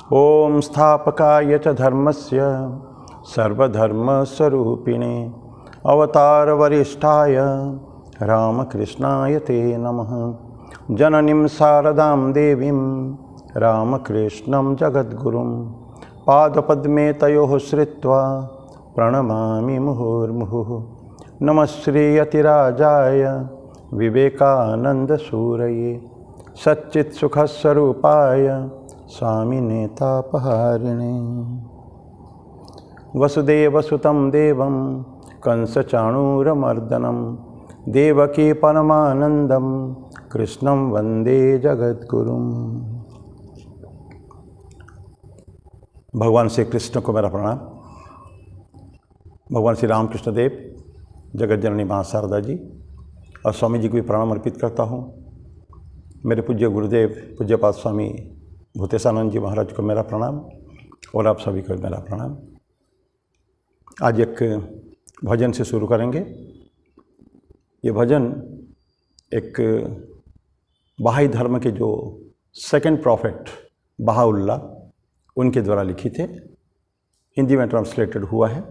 ओम स्थापकाय च धर्मस्य सर्वधर्मस्वरूपिणे अवतारवरिष्ठाय रामकृष्णाय ते नमः। जननीं शारदां देवीं रामकृष्णं जगद्गुरुं पादपद्मे तयोः श्रित्वा प्रणमामि मुहुर्मुहुः। नमः श्रीयतिराजाय विवेकानन्दसूरये सच्चित्सुखस्वरूपाय स्वामिने तापहारिणे। वसुदेवसुतं देवं कंसचाणूरमर्दनं देवकी परमानन्दं कृष्णं वन्दे जगद्गुरुं। भगवान श्री कृष्ण को मेरा प्रणाम। भगवान श्री रामकृष्ण देव, जगत जननी माँ शारदा जी और स्वामी जी को भी प्रणाम अर्पित करता हूँ। मेरे पूज्य गुरुदेव पूज्यपाद स्वामी भूतेशानंद जी महाराज को मेरा प्रणाम और आप सभी को मेरा प्रणाम। आज एक भजन से शुरू करेंगे। ये भजन एक बहाई धर्म के जो सेकंड प्रॉफिट बहाउल्लाह उनके द्वारा लिखित है, हिंदी में ट्रांसलेटेड हुआ है।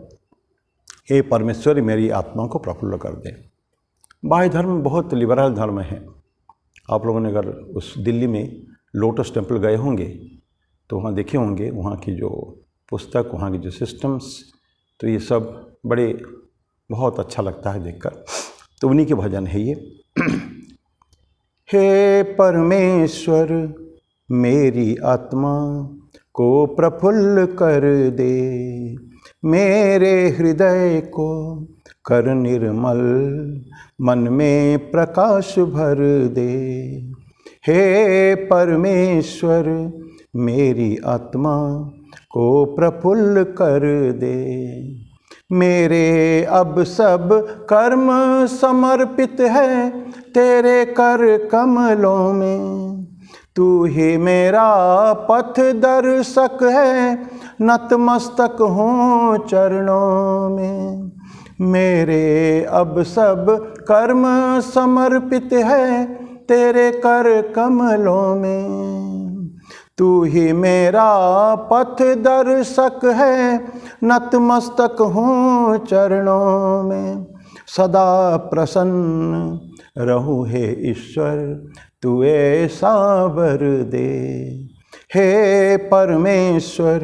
हे परमेश्वर मेरी आत्मा को प्रफुल्ल कर दे। बहाई धर्म बहुत लिबरल धर्म है। आप लोगों ने अगर उस दिल्ली में लोटस टेम्पल गए होंगे तो वहाँ देखे होंगे वहाँ की जो पुस्तक, वहाँ की जो सिस्टम्स, तो ये सब बड़े बहुत अच्छा लगता है देखकर। तो उन्हीं के भजन है ये। हे परमेश्वर मेरी आत्मा को प्रफुल्ल कर दे, मेरे हृदय को कर निर्मल, मन में प्रकाश भर दे। हे परमेश्वर मेरी आत्मा को प्रफुल्ल कर दे, मेरे अब सब कर्म समर्पित है तेरे कर कमलों में। तू ही मेरा पथ दर्शक है, नतमस्तक हूँ चरणों में। मेरे अब सब कर्म समर्पित है तेरे कर कमलों में। तू ही मेरा पथ दर्शक है, नतमस्तक हूँ चरणों में। सदा प्रसन्न रहूँ हे ईश्वर, तू ऐसा वर दे। हे परमेश्वर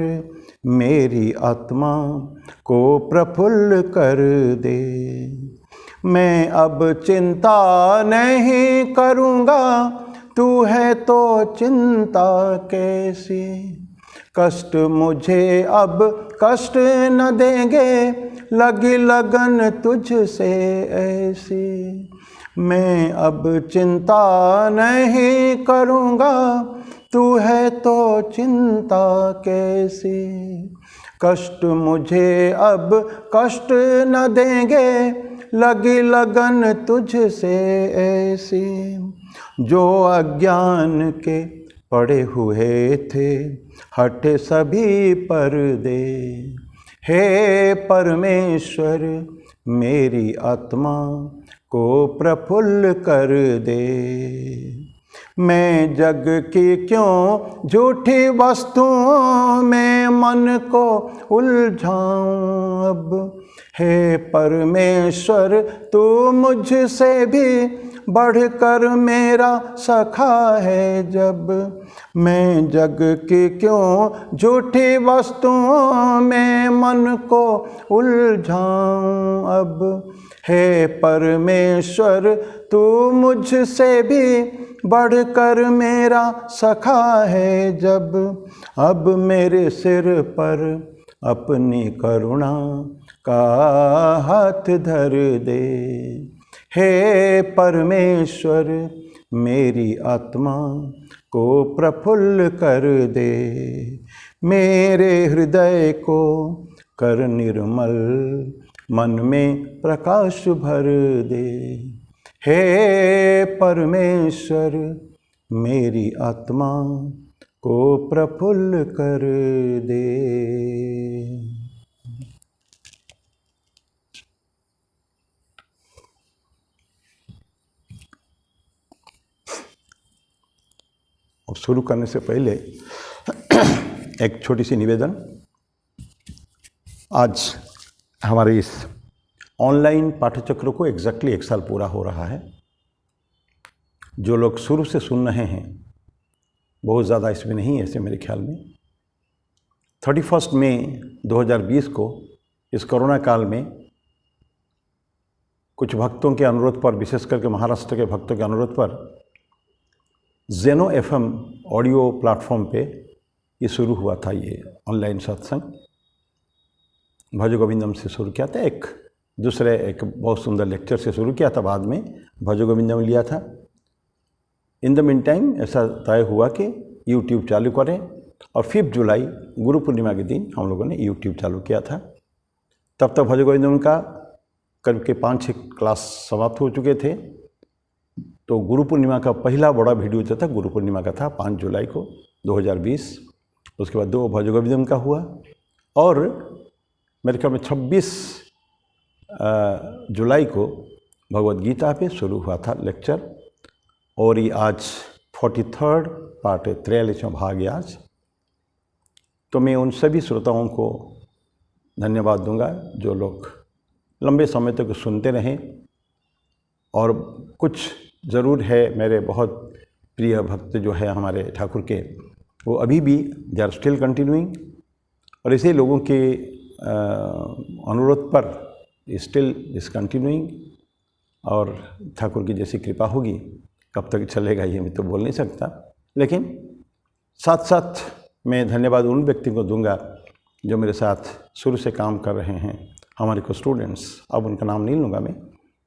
मेरी आत्मा को प्रफुल्ल कर दे। मैं अब चिंता नहीं करूँगा, तू है तो चिंता कैसी। कष्ट मुझे अब कष्ट न देंगे, लगी लगन तुझसे ऐसी। मैं अब चिंता नहीं करूँगा, तू है तो चिंता कैसी। कष्ट मुझे अब कष्ट न देंगे, लगी लगन तुझसे ऐसी। जो अज्ञान के पड़े हुए थे हटे सभी पर्दे। हे परमेश्वर मेरी आत्मा को प्रफुल्ल कर दे। मैं जग की क्यों झूठी वस्तुओं में मन को उलझाऊं अब। हे परमेश्वर तू मुझसे भी बढ़कर मेरा सखा है जब। मैं जग की क्यों झूठी वस्तुओं में मन को उलझाऊं अब। हे परमेश्वर तू मुझसे भी बढ़कर मेरा सखा है जब। अब मेरे सिर पर अपनी करुणा का हाथ धर दे। हे परमेश्वर मेरी आत्मा को प्रफुल्ल कर दे, मेरे हृदय को कर निर्मल, मन में प्रकाश भर दे। हे परमेश्वर मेरी आत्मा को प्रफुल्ल कर दे। अब शुरू करने से पहले एक छोटी सी निवेदन। आज हमारे इस ऑनलाइन पाठ्यचक्र को एग्जैक्टली 1 साल पूरा हो रहा है। जो लोग शुरू से सुन रहे हैं, बहुत ज़्यादा इसमें नहीं है ऐसे मेरे ख्याल में। 31 मई 2020 को इस कोरोना काल में कुछ भक्तों के अनुरोध पर, विशेष करके महाराष्ट्र के भक्तों के अनुरोध पर, ज़ेनो FM ऑडियो प्लेटफॉर्म पे ये शुरू हुआ था। ये ऑनलाइन सत्संग भज गोविंदम से शुरू किया था। एक बहुत सुंदर लेक्चर से शुरू किया था, बाद में भज गोविंदम लिया था। इन द मीन टाइम ऐसा तय हुआ कि यूट्यूब चालू करें, और 5 जुलाई गुरु पूर्णिमा के दिन हम लोगों ने यूट्यूब चालू किया था। तब तक भज गोविंदम का करीब के 5-6 क्लास समाप्त हो चुके थे। तो गुरु पूर्णिमा का पहला बड़ा वीडियो जो था गुरु पूर्णिमा का था 5 जुलाई को 2020। उसके बाद 2 भज गोविंदम का हुआ, और मेरे ख्याल में 26 जुलाई को भगवद गीता पे शुरू हुआ था लेक्चर। और ये आज 43rd पार्ट है, 43वां भाग है आज। तो मैं उन सभी श्रोताओं को धन्यवाद दूंगा जो लोग लंबे समय तक सुनते रहें। और कुछ ज़रूर है, मेरे बहुत प्रिय भक्त जो है हमारे ठाकुर के, वो अभी भी दे आर स्टिल कंटिन्यूइंग, और ऐसे लोगों के अनुरोध पर स्टिल इज कंटिन्यूइंग। और ठाकुर की जैसी कृपा होगी, कब तक चलेगा ये मैं तो बोल नहीं सकता, लेकिन साथ साथ मैं धन्यवाद उन व्यक्ति को दूंगा जो मेरे साथ शुरू से काम कर रहे हैं। हमारे कुछ स्टूडेंट्स, अब उनका नाम नहीं लूँगा मैं,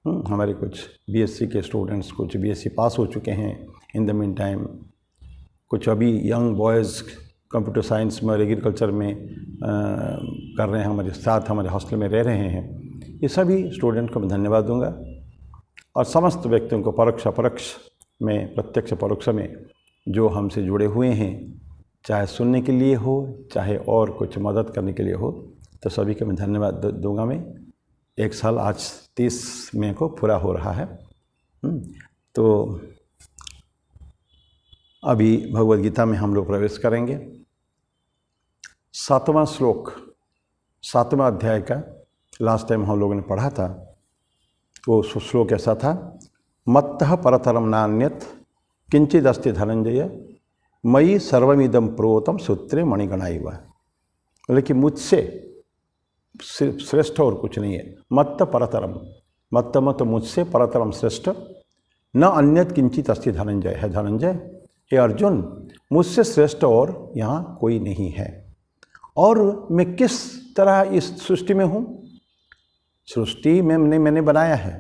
हमारे कुछ BSc के स्टूडेंट्स, कुछ BSc पास हो चुके हैं इन द मीन टाइम, कुछ अभी यंग बॉयज़ कंप्यूटर साइंस में और एग्रीकल्चर में कर रहे हैं, हमारे साथ हमारे हॉस्टल में रह रहे हैं। ये सभी स्टूडेंट को मैं धन्यवाद दूंगा, और समस्त व्यक्तियों को परोक्ष अपरोक्ष में, प्रत्यक्ष परोक्ष में जो हमसे जुड़े हुए हैं, चाहे सुनने के लिए हो, चाहे और कुछ मदद करने के लिए हो, तो सभी को मैं धन्यवाद दूंगा। मैं 1 साल आज 30 मई को पूरा हो रहा है। तो अभी भगवद गीता में हम लोग प्रवेश करेंगे। 7वां श्लोक, 7वां अध्याय का लास्ट टाइम हम लोगों ने पढ़ा था। वो श्लोक ऐसा था, मत्तः परतरम नान्यत किंचिदस्ति धनंजय मयि सर्वमिदं प्रोतम सूत्रे मणिगणाइव। लेकिन मुझसे श्रेष्ठ और कुछ नहीं है। मत्त परतरम, मत्त मत मुझसे, परतरम श्रेष्ठ, न अन्यत किंचित अस्ति धनंजय। है धनंजय, हे अर्जुन, मुझसे श्रेष्ठ और यहाँ कोई नहीं है। और मैं किस तरह इस सृष्टि में हूँ? सृष्टि में मैंने बनाया है,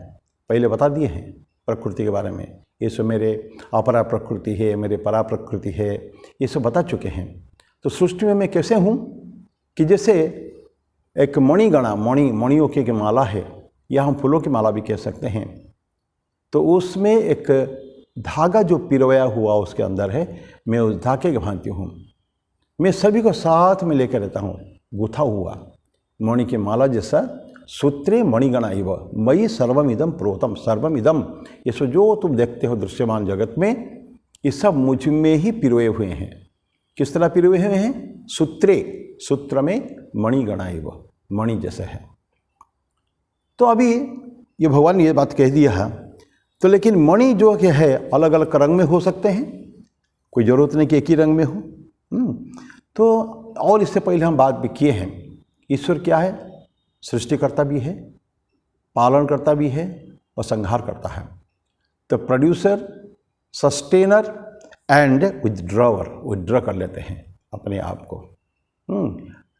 पहले बता दिए हैं प्रकृति के बारे में। ये सब मेरे अपरा प्रकृति है, मेरे परा प्रकृति है, ये सब बता चुके हैं। तो सृष्टि में मैं कैसे हूँ कि जैसे एक मणिगणा, मणियों की माला है, या हम फूलों की माला भी कह सकते हैं। तो उसमें एक धागा जो पिरोया हुआ उसके अंदर है, मैं उस धागे की भांति हूँ। मैं सभी को साथ में लेकर रहता हूँ, गुथा हुआ मणि की माला जैसा। सूत्रे मणिगणा इव मयि सर्वमिदं प्रोतम। सर्वमिदं, ये सब जो तुम देखते हो दृश्यमान जगत में, ये सब मुझ में ही पिरोए हुए हैं। किस तरह पिरोए हुए हैं? सूत्रे, सूत्र में मणिगणा इव, मणि जैसा है। तो अभी ये भगवान ने ये बात कह दिया है। तो लेकिन मणि जो कि है अलग अलग रंग में हो सकते हैं, कोई ज़रूरत नहीं कि एक ही रंग में हो। तो और इससे पहले हम बात भी किए हैं, ईश्वर क्या है? सृष्टिकर्ता भी है, पालन करता भी है, और संहार करता है। तो प्रोड्यूसर, सस्टेनर एंड विथड्रॉवर, विथड्रॉ कर लेते हैं अपने आप को,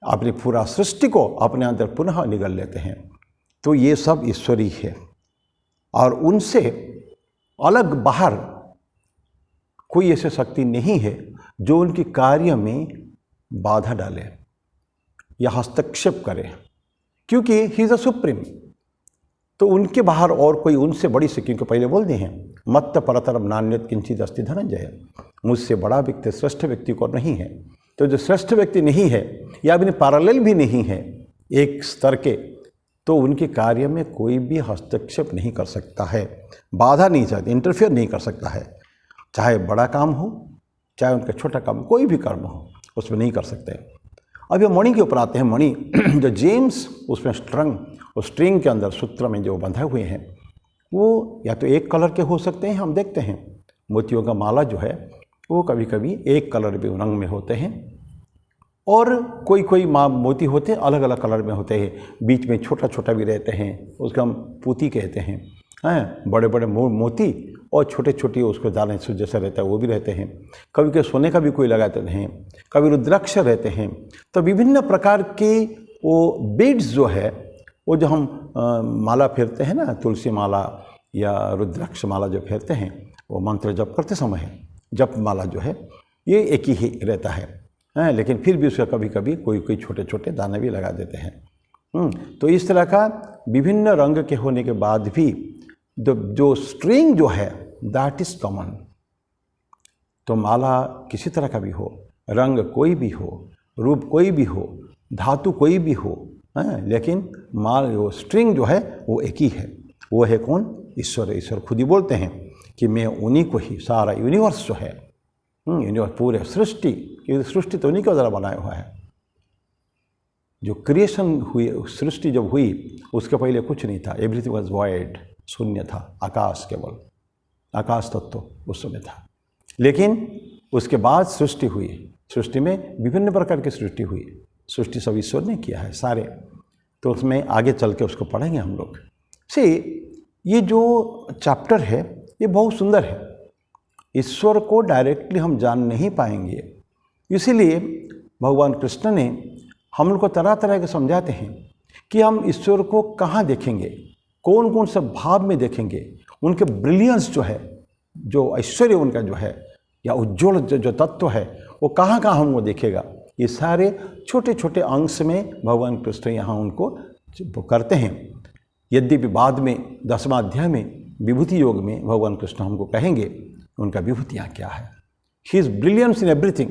अपनी पूरा सृष्टि को अपने अंदर पुनः निगल लेते हैं। तो ये सब ईश्वरी है, और उनसे अलग बाहर कोई ऐसी शक्ति नहीं है जो उनके कार्य में बाधा डाले या हस्तक्षेप करे, क्योंकि ही इज़ अ सुप्रीम। तो उनके बाहर और कोई उनसे बड़ी शक्ति को पहले बोल दिए हैं, मत्त परतरम नान्यत किंचित अस्ति धनंजय। मुझसे बड़ा व्यक्ति, श्रेष्ठ व्यक्ति को नहीं है। तो जो श्रेष्ठ व्यक्ति नहीं है, या अपने पैरेलल भी नहीं है एक स्तर के, तो उनके कार्य में कोई भी हस्तक्षेप नहीं कर सकता है, बाधा नहीं सकता, इंटरफेयर नहीं कर सकता है। चाहे बड़ा काम हो, चाहे उनका छोटा काम, कोई भी कर्म हो, उसमें नहीं कर सकते। अब ये मणि के ऊपर आते हैं। मणि जो जेम्स उसमें स्ट्रंग और स्ट्रिंग के अंदर सूत्र में जो बंधे हुए हैं वो या तो एक कलर के हो सकते हैं। हम देखते हैं मोतियों का माला जो है वो कभी कभी एक कलर भी रंग में होते हैं और कोई कोई मोती होते हैं अलग अलग कलर में होते हैं, बीच में छोटा छोटा भी रहते हैं, उसको हम पूती कहते हैं। बड़े बड़े मोती और छोटे छोटे उसको दाने से जैसा रहता है वो भी रहते हैं। कभी कभी सोने का भी कोई लगाते हैं, कभी रुद्राक्ष रहते हैं। तो विभिन्न प्रकार के वो बीड्स जो है वो जो हम माला फेरते हैं ना, तुलसी माला या रुद्राक्ष माला जो फेरते हैं वो मंत्र जप करते समय है, जप माला जो है ये एक ही रहता है, लेकिन फिर भी उसका कभी कभी कोई कोई छोटे छोटे दाने भी लगा देते हैं। तो इस तरह का विभिन्न रंग के होने के बाद भी जो स्ट्रिंग जो है दैट इज कॉमन। तो माला किसी तरह का भी हो, रंग कोई भी हो, रूप कोई भी हो, धातु कोई भी हो, लेकिन वो स्ट्रिंग जो है वो एक ही है। वो है कौन? ईश्वर। ईश्वर खुद ही बोलते हैं कि मैं उन्हीं को ही, सारा यूनिवर्स जो है, यूनिवर्स पूरे सृष्टि, सृष्टि तो उन्हीं के द्वारा बनाया हुआ है। जो क्रिएशन हुई, सृष्टि जब हुई उसके पहले कुछ नहीं था, एवरीथिंग वाज वॉइड, शून्य था, आकाश, केवल आकाश तत्व उस समय था। लेकिन उसके बाद सृष्टि हुई, सृष्टि में विभिन्न प्रकार की सृष्टि हुई, सृष्टि सब ईश्वर ने किया है सारे। तो उसमें आगे चल के उसको पढ़ेंगे हम लोग। ये जो चैप्टर है ये बहुत सुंदर है। ईश्वर को डायरेक्टली हम जान नहीं पाएंगे, इसीलिए भगवान कृष्ण ने हम लोग को तरह तरह के समझाते हैं कि हम ईश्वर को कहाँ देखेंगे, कौन कौन से भाव में देखेंगे, उनके ब्रिलियंस जो है, जो ऐश्वर्य उनका जो है, या उज्ज्वल जो तत्व है वो कहाँ कहाँ हमको देखेगा। ये सारे छोटे छोटे अंश में भगवान कृष्ण यहाँ उनको करते हैं। यद्यपि बाद में 10वां अध्याय में विभूति योग में भगवान कृष्ण हमको कहेंगे उनका विभूतियाँ क्या है। He is brilliance in everything.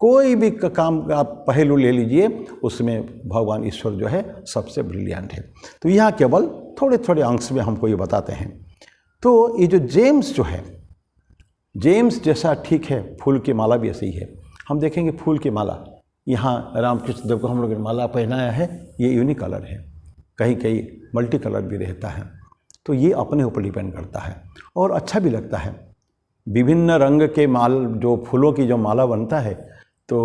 कोई भी काम आप पहलू ले लीजिए उसमें भगवान ईश्वर जो है सबसे ब्रिलियंट है। तो यहाँ केवल थोड़े थोड़े अंश में हमको ये बताते हैं। तो ये जो जेम्स जो है, जेम्स जैसा ठीक है, फूल की माला भी ऐसी ही है। हम देखेंगे फूल की माला, यहाँ रामकृष्ण देव को हम लोग ने माला पहनाया है, ये यूनिक कलर है, कहीं कहीं मल्टी कलर भी रहता है। तो ये अपने ऊपर डिपेंड करता है और अच्छा भी लगता है। विभिन्न रंग के जो फूलों की जो माला बनता है तो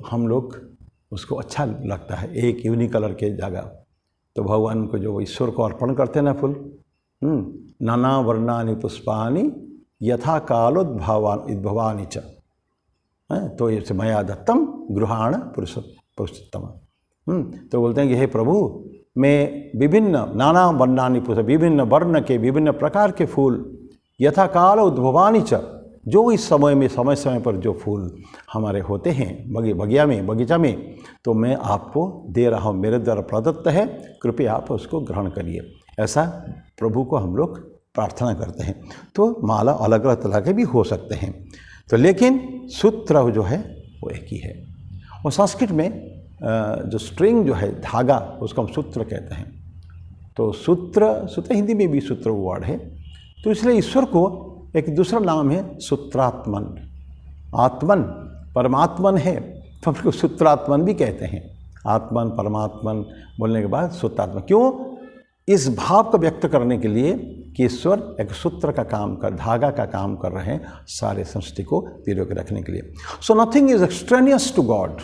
हम लोग उसको अच्छा लगता है, एक यूनिक कलर के जगह। तो भगवान को जो ईश्वर को अर्पण करते हैं ना फूल, नाना वर्णानि पुष्पानि यथा कालोद्भवानि च, तो ये मया दत्तम गृहाण पुरुषोत्तम। तो बोलते हैं कि हे प्रभु, मैं विभिन्न नाना वर्णानि पुष्प, विभिन्न वर्ण के विभिन्न प्रकार के फूल, यथा काल उद्भवानि च, जो इस समय में समय समय पर जो फूल हमारे होते हैं बगीचा में, तो मैं आपको दे रहा हूँ, मेरे द्वारा प्रदत्त है, कृपया आप उसको ग्रहण करिए। ऐसा प्रभु को हम लोग प्रार्थना करते हैं। तो माला अलग अलग तरह के भी हो सकते हैं, तो लेकिन सूत्र जो है वो एक ही है। और संस्कृत में जो स्ट्रिंग जो है, धागा, उसको हम सूत्र कहते हैं। तो सूत्र हिंदी में भी सूत्र वर्ड है। तो इसलिए ईश्वर को एक दूसरा नाम है सूत्रात्मन। आत्मन परमात्मन है तो हम उसको सूत्रात्मन भी कहते हैं। आत्मन परमात्मन बोलने के बाद सूत्रात्मन, क्यों? इस भाव को व्यक्त करने के लिए कि ईश्वर एक सूत्र का काम कर, धागा का काम कर रहे हैं सारे सृष्टि को पिरो के रखने के लिए। So nothing is extraneous to God.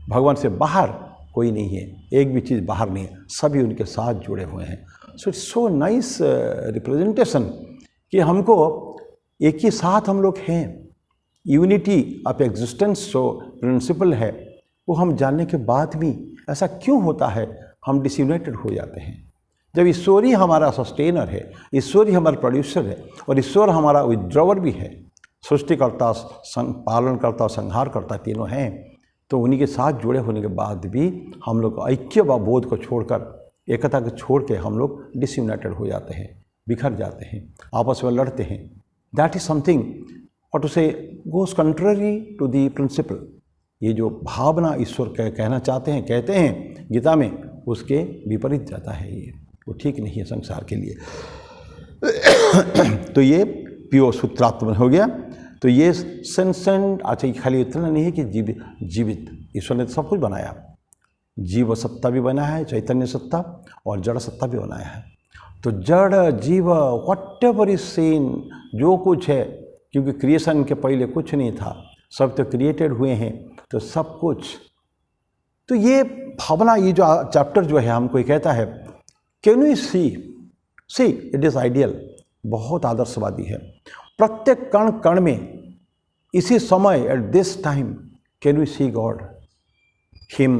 भगवान से बाहर कोई नहीं है, एक भी चीज़ बाहर नहीं है, सभी उनके साथ जुड़े हुए हैं। So it's so nice representation कि हमको एक ही साथ हम लोग हैं। यूनिटी ऑफ एग्जिस्टेंस जो प्रिंसिपल है वो हम जानने के बाद भी ऐसा क्यों होता है, हम डिसयूनाइटेड हो जाते हैं। जब ईश्वर ही हमारा सस्टेनर है, ईश्वर ही हमारा प्रोड्यूसर है और ईश्वर हमारा विथड्रॉवर भी है, सृष्टिकर्ता, पालनकर्ता, संहारकर्ता तीनों हैं, तो उन्हीं के साथ जुड़े होने के बाद भी हम लोग ऐक्य व बोध को छोड़कर, एकता को छोड़ के हम लोग डिसयूनाइटेड हो जाते हैं, बिखर जाते हैं, आपस में लड़ते हैं। दैट इज समथिंग और to say goes contrary to the principle. ये जो भावना ईश्वर कहना चाहते हैं, कहते हैं गीता में, उसके विपरीत जाता है। ये वो ठीक नहीं है संसार के लिए। तो ये प्योर सूत्रात्मन हो गया। तो ये सेंसेंट, अच्छा ये खाली इतना नहीं है कि जीवित, ईश्वर ने तो सब कुछ बनाया, जीव सत्ता भी बनाया है, चैतन्य सत्ता, और जड़ सत्ता भी बनाया है। तो जड़ जीव व्हाट एवर इज सीन, जो कुछ है, क्योंकि क्रिएशन के पहले कुछ नहीं था, सब तो क्रिएटेड हुए हैं, तो सब कुछ। तो ये भावना, ये जो चैप्टर जो है हमको ये कहता है, can you see it is ideal, बहुत आदर्शवादी है। प्रत्येक कण कण में इसी समय, at this time, can you see God, him,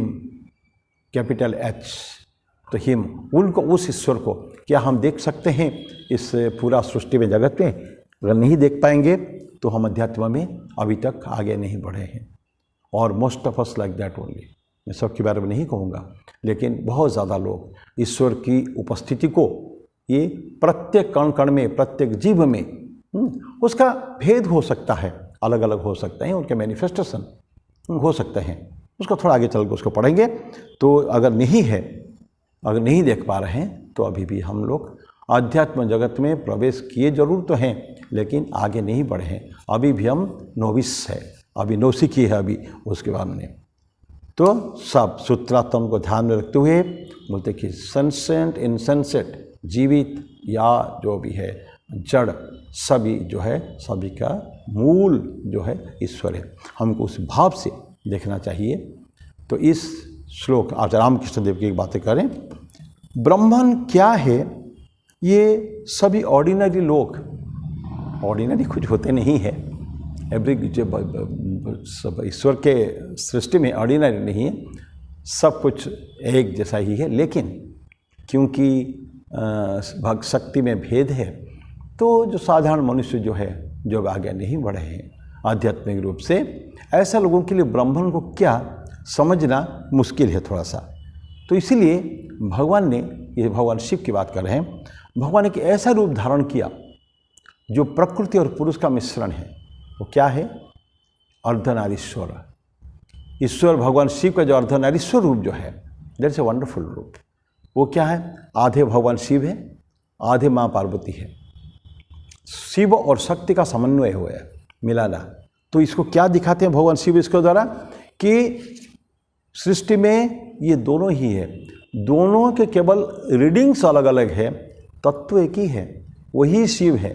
capital H, तो हिम, उनको, उस ईश्वर को क्या हम देख सकते हैं इस पूरा सृष्टि में, जगत में? अगर नहीं देख पाएंगे तो हम अध्यात्म में अभी तक आगे नहीं बढ़े हैं। और most of us like that only. मैं सबके बारे में नहीं कहूँगा, लेकिन बहुत ज़्यादा लोग ईश्वर की उपस्थिति को, ये प्रत्येक कण कण में, प्रत्येक जीव में, उसका भेद हो सकता है, अलग अलग हो सकते हैं, उनके मैनिफेस्टेशन हो सकते हैं। उसको थोड़ा आगे चल के उसको पढ़ेंगे। तो अगर नहीं है, अगर नहीं देख पा रहे हैं, तो अभी भी हम लोग आध्यात्म जगत में प्रवेश किए जरूर तो हैं, लेकिन आगे नहीं बढ़े हैं। अभी भी हम नोविस है, अभी नौसिखी है अभी उसके बाद में। तो सब सूत्रात्म को ध्यान में रखते हुए बोलते कि सेंसेंट, इनसेंसेंट, जीवित या जो भी है, जड़, सभी जो है, सभी का मूल जो है ईश्वर है। हमको उस भाव से देखना चाहिए। तो इस श्लोक, आज रामकृष्ण देव की बातें करें, ब्रह्मन क्या है? ये सभी ऑर्डिनरी लोग, ऑर्डिनरी कुछ होते नहीं है, एवरी सब ईश्वर के सृष्टि में ऑर्डिनरी नहीं है, सब कुछ एक जैसा ही है। लेकिन क्योंकि भक्त शक्ति में भेद है, तो जो साधारण मनुष्य जो है, जो आगे नहीं बढ़े हैं आध्यात्मिक रूप से, ऐसे लोगों के लिए ब्रह्मन को क्या समझना मुश्किल है थोड़ा सा। तो इसीलिए भगवान ने, ये भगवान शिव की बात कर रहे हैं, भगवान ने एक ऐसा रूप धारण किया जो प्रकृति और पुरुष का मिश्रण है। वो क्या है? अर्धनारीश्वर। ईश्वर भगवान शिव का जो अर्धनारीश्वर रूप जो है, दैट्स ए वंडरफुल रूप। वो क्या है? आधे भगवान शिव है, आधे माँ पार्वती है। शिव और शक्ति का समन्वय हुआ है, मिलाना। तो इसको क्या दिखाते हैं भगवान शिव इसके द्वारा? कि सृष्टि में ये दोनों ही है, दोनों के केवल रीडिंग्स अलग अलग है, तत्व एक ही है, वही शिव है।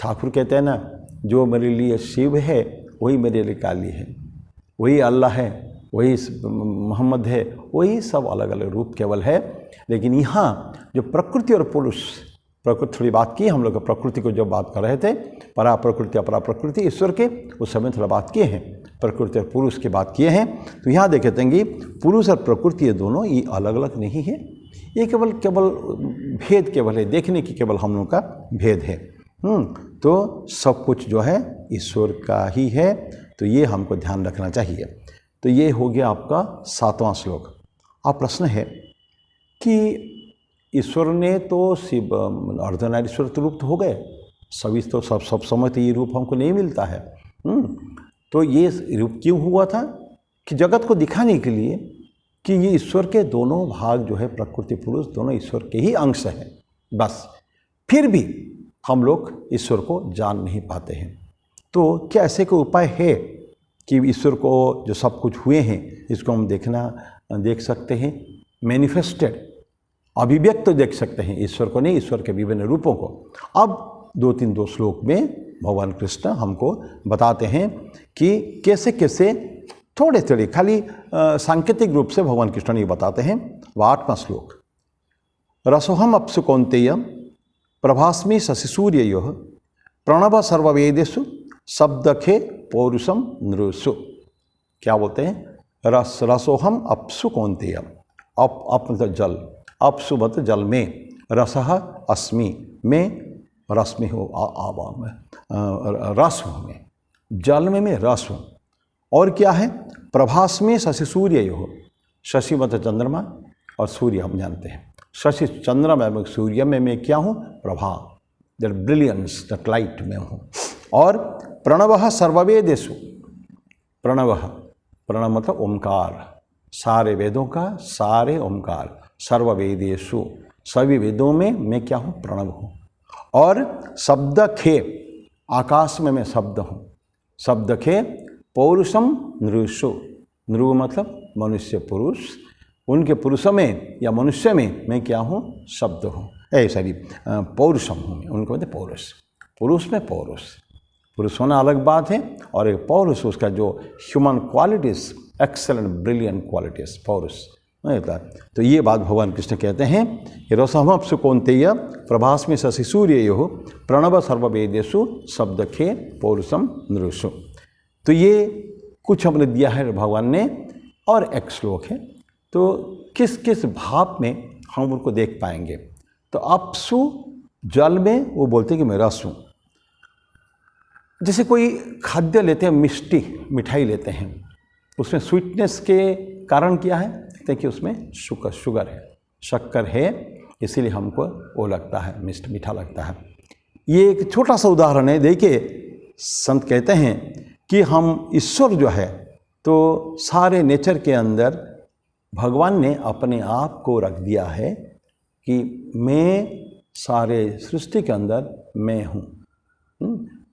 ठाकुर कहते हैं ना, जो मेरे लिए शिव है वही मेरे लिए काली है, वही अल्लाह है, वही मोहम्मद है, वही सब अलग अलग रूप केवल है। लेकिन यहाँ जो प्रकृति और पुरुष, प्रकृति थोड़ी बात की हम लोग, प्रकृति को जब बात कर रहे थे, परा प्रकृति अपरा प्रकृति ईश्वर के, उस समय थोड़ा बात किए हैं, प्रकृति और पुरुष की बात किए हैं। तो यहाँ देखे देंगे पुरुष और प्रकृति ये दोनों ये अलग अलग नहीं है, ये केवल भेद केवल है, देखने की केवल हम लोग का भेद है। तो सब कुछ जो है ईश्वर का ही है। तो ये हमको ध्यान रखना चाहिए। तो ये हो गया आपका 7वां श्लोक। अब प्रश्न है कि ईश्वर ने तो शिव अर्धनारीश्वर तो रूप तो हो गए, सभी तो सब समय तो ये रूप हमको नहीं मिलता है। तो ये रूप क्यों हुआ था? कि जगत को दिखाने के लिए कि ये ईश्वर के दोनों भाग जो है, प्रकृति पुरुष दोनों ईश्वर के ही अंश हैं। बस फिर भी हम लोग ईश्वर को जान नहीं पाते हैं। तो क्या ऐसे कोई उपाय है कि ईश्वर को जो सब कुछ हुए हैं इसको हम देख सकते हैं, मैनिफेस्टेड, अभिव्यक्त देख सकते हैं ईश्वर को नहीं, ईश्वर के विभिन्न रूपों को? अब 2 श्लोक में भगवान कृष्ण हमको बताते हैं कि कैसे कैसे थोड़े थोड़े खाली सांकेतिक रूप से भगवान कृष्ण ये बताते हैं। 8वां श्लोक, रसोहम अप्सु कौन्तेय प्रभास्मि शशिसूर्ययोः प्रणव सर्ववेदेषु शब्दखे पौरुषम नृषु। क्या बोलते हैं? रसोहम अप्सु कौन्तेय, अप मतलब जल, अपसु मतलब जल में, रसः अस्मि में, रस में हो, रस हूँ मैं, जल में मैं रस हूँ। और क्या है? प्रभास्मि शशि सूर्ययोः, शशि मतलब चंद्रमा और सूर्य हम जानते हैं, शशि चंद्रमा में, सूर्य में मैं क्या हूँ? Prabha, that brilliance, that light में हूँ। और प्रणवः सर्ववेदेषु, प्रणव मतलब ओमकार, सारे वेदों का सारे ओमकार, सर्ववेदेषु सभी वेदों में मैं क्या हूँ? प्रणव हूँ। और शब्द खे, आकाश में मैं शब्द हूँ, शब्द के पौरुषम नृषु, नृ मतलब मनुष्य पुरुष, उनके पुरुषों में या मनुष्य में मैं क्या हूँ, शब्द हूँ, सॉरी पौरुषम हूँ मैं, उनको कहते पौरुष, पुरुष में पौरुष, पुरुष होना अलग बात है, और एक पौरुष उसका जो human qualities, excellent brilliant qualities, पौरुष नहीं होता। तो ये बात भगवान कृष्ण कहते हैं कि रसमप्सु कौन्तेय प्रभास्मि शशि सूर्ययोः प्रणव सर्ववेदेषु शब्द खे पौरुषम नृषु। तो ये कुछ हमने दिया है भगवान ने, और एक श्लोक है, तो किस किस भाव में हम उनको देख पाएंगे। तो अपसु जल में वो बोलते हैं कि मैं रस हूँ। जैसे कोई खाद्य लेते हैं, मिठाई लेते हैं, उसमें स्वीटनेस के कारण क्या है, देखिए उसमें शुगर है, शक्कर है, इसीलिए हमको वो लगता है मीठा लगता है। ये एक छोटा सा उदाहरण है। देखिए संत कहते हैं कि हम ईश्वर जो है, तो सारे नेचर के अंदर भगवान ने अपने आप को रख दिया है कि मैं सारे सृष्टि के अंदर मैं हूँ।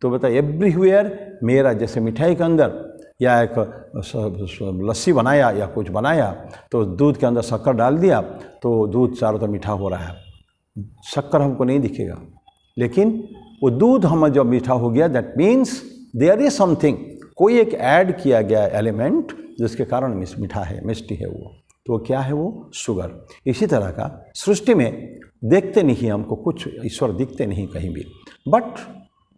तो बता एवरीवेयर मेरा, जैसे मिठाई के अंदर या एक लस्सी बनाया या कुछ बनाया, तो दूध के अंदर शक्कर डाल दिया तो दूध चारों तरफ मीठा हो रहा है, शक्कर हमको नहीं दिखेगा, लेकिन वो दूध हम जब मीठा हो गया, that means there is something, कोई एक ऐड किया गया एलिमेंट जिसके कारण मीठा है, मिष्टी है वो, तो क्या है वो शुगर। इसी तरह का सृष्टि में देखते नहीं हमको कुछ, ईश्वर दिखते नहीं कहीं भी, बट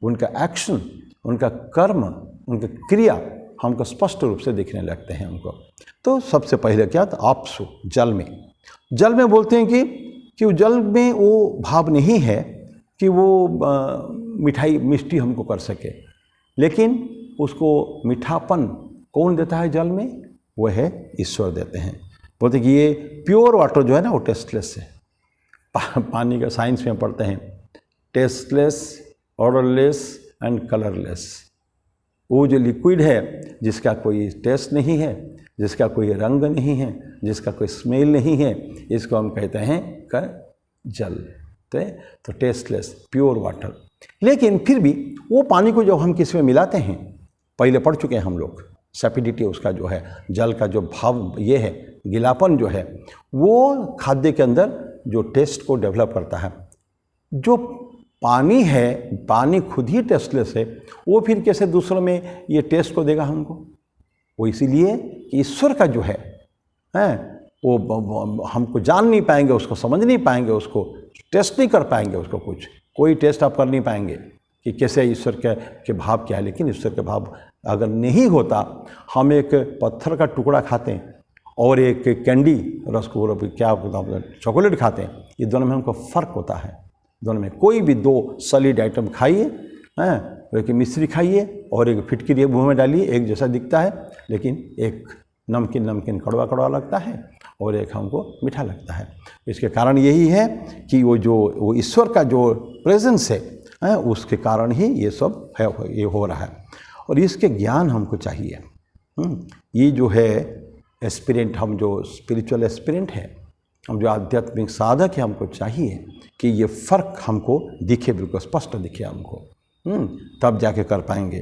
उनका एक्शन, उनका कर्म, उनका क्रिया हमको स्पष्ट रूप से दिखने लगते हैं हमको। तो सबसे पहले क्या था, आपसु जल में बोलते हैं कि जल में वो भाव नहीं है कि वो मिठाई मिष्टी हमको कर सके, लेकिन उसको मीठापन कौन देता है जल में, वो है ईश्वर देते हैं। बोलते कि ये प्योर वाटर जो है ना, वो टेस्टलेस है। पानी का साइंस में पढ़ते हैं, टेस्टलेस, ऑर्डरलेस एंड कलरलेस। वो जो लिक्विड है जिसका कोई टेस्ट नहीं है, जिसका कोई रंग नहीं है, जिसका कोई स्मेल नहीं है, इसको हम कहते हैं जल। तो टेस्टलेस प्योर वाटर। लेकिन फिर भी वो पानी को जब हम किसी में मिलाते हैं, पहले पढ़ चुके हैं हम लोग, सैपिडिटी उसका जो है, जल का जो भाव ये है, गिलापन जो है, वो खाद्य के अंदर जो टेस्ट को डेवलप करता है। जो पानी है, पानी खुद ही टेस्टलेस है, वो फिर कैसे दूसरों में ये टेस्ट को देगा हमको। वो इसीलिए कि ईश्वर का जो है वो हमको जान नहीं पाएंगे, उसको समझ नहीं पाएंगे, उसको टेस्ट नहीं कर पाएंगे, उसको कुछ कोई टेस्ट आप कर नहीं पाएंगे कि कैसे ईश्वर के भाव क्या है। लेकिन ईश्वर के भाव अगर नहीं होता, हम एक पत्थर का टुकड़ा खाते हैं और एक कैंडी रसगुल्ला क्या चॉकलेट खाते हैं, ये दोनों में हमको फ़र्क होता है। दोनों में कोई भी दो सॉलिड आइटम खाइए, एक मिश्री खाइए और एक फिटकिरी मुँह में डालिए, एक जैसा दिखता है, लेकिन एक नमकीन कड़वा लगता है और एक हमको मीठा लगता है। इसके कारण यही है कि वो ईश्वर का जो प्रेजेंस है, उसके कारण ही ये सब है, ये हो रहा है। और इसके ज्ञान हमको चाहिए। ये जो है एस्पिरेंट, हम जो स्पिरिचुअल एस्पिरेंट है, हम जो आध्यात्मिक साधक है, हमको चाहिए कि ये फ़र्क हमको दिखे, बिल्कुल स्पष्ट दिखे हमको, तब जाके कर पाएंगे।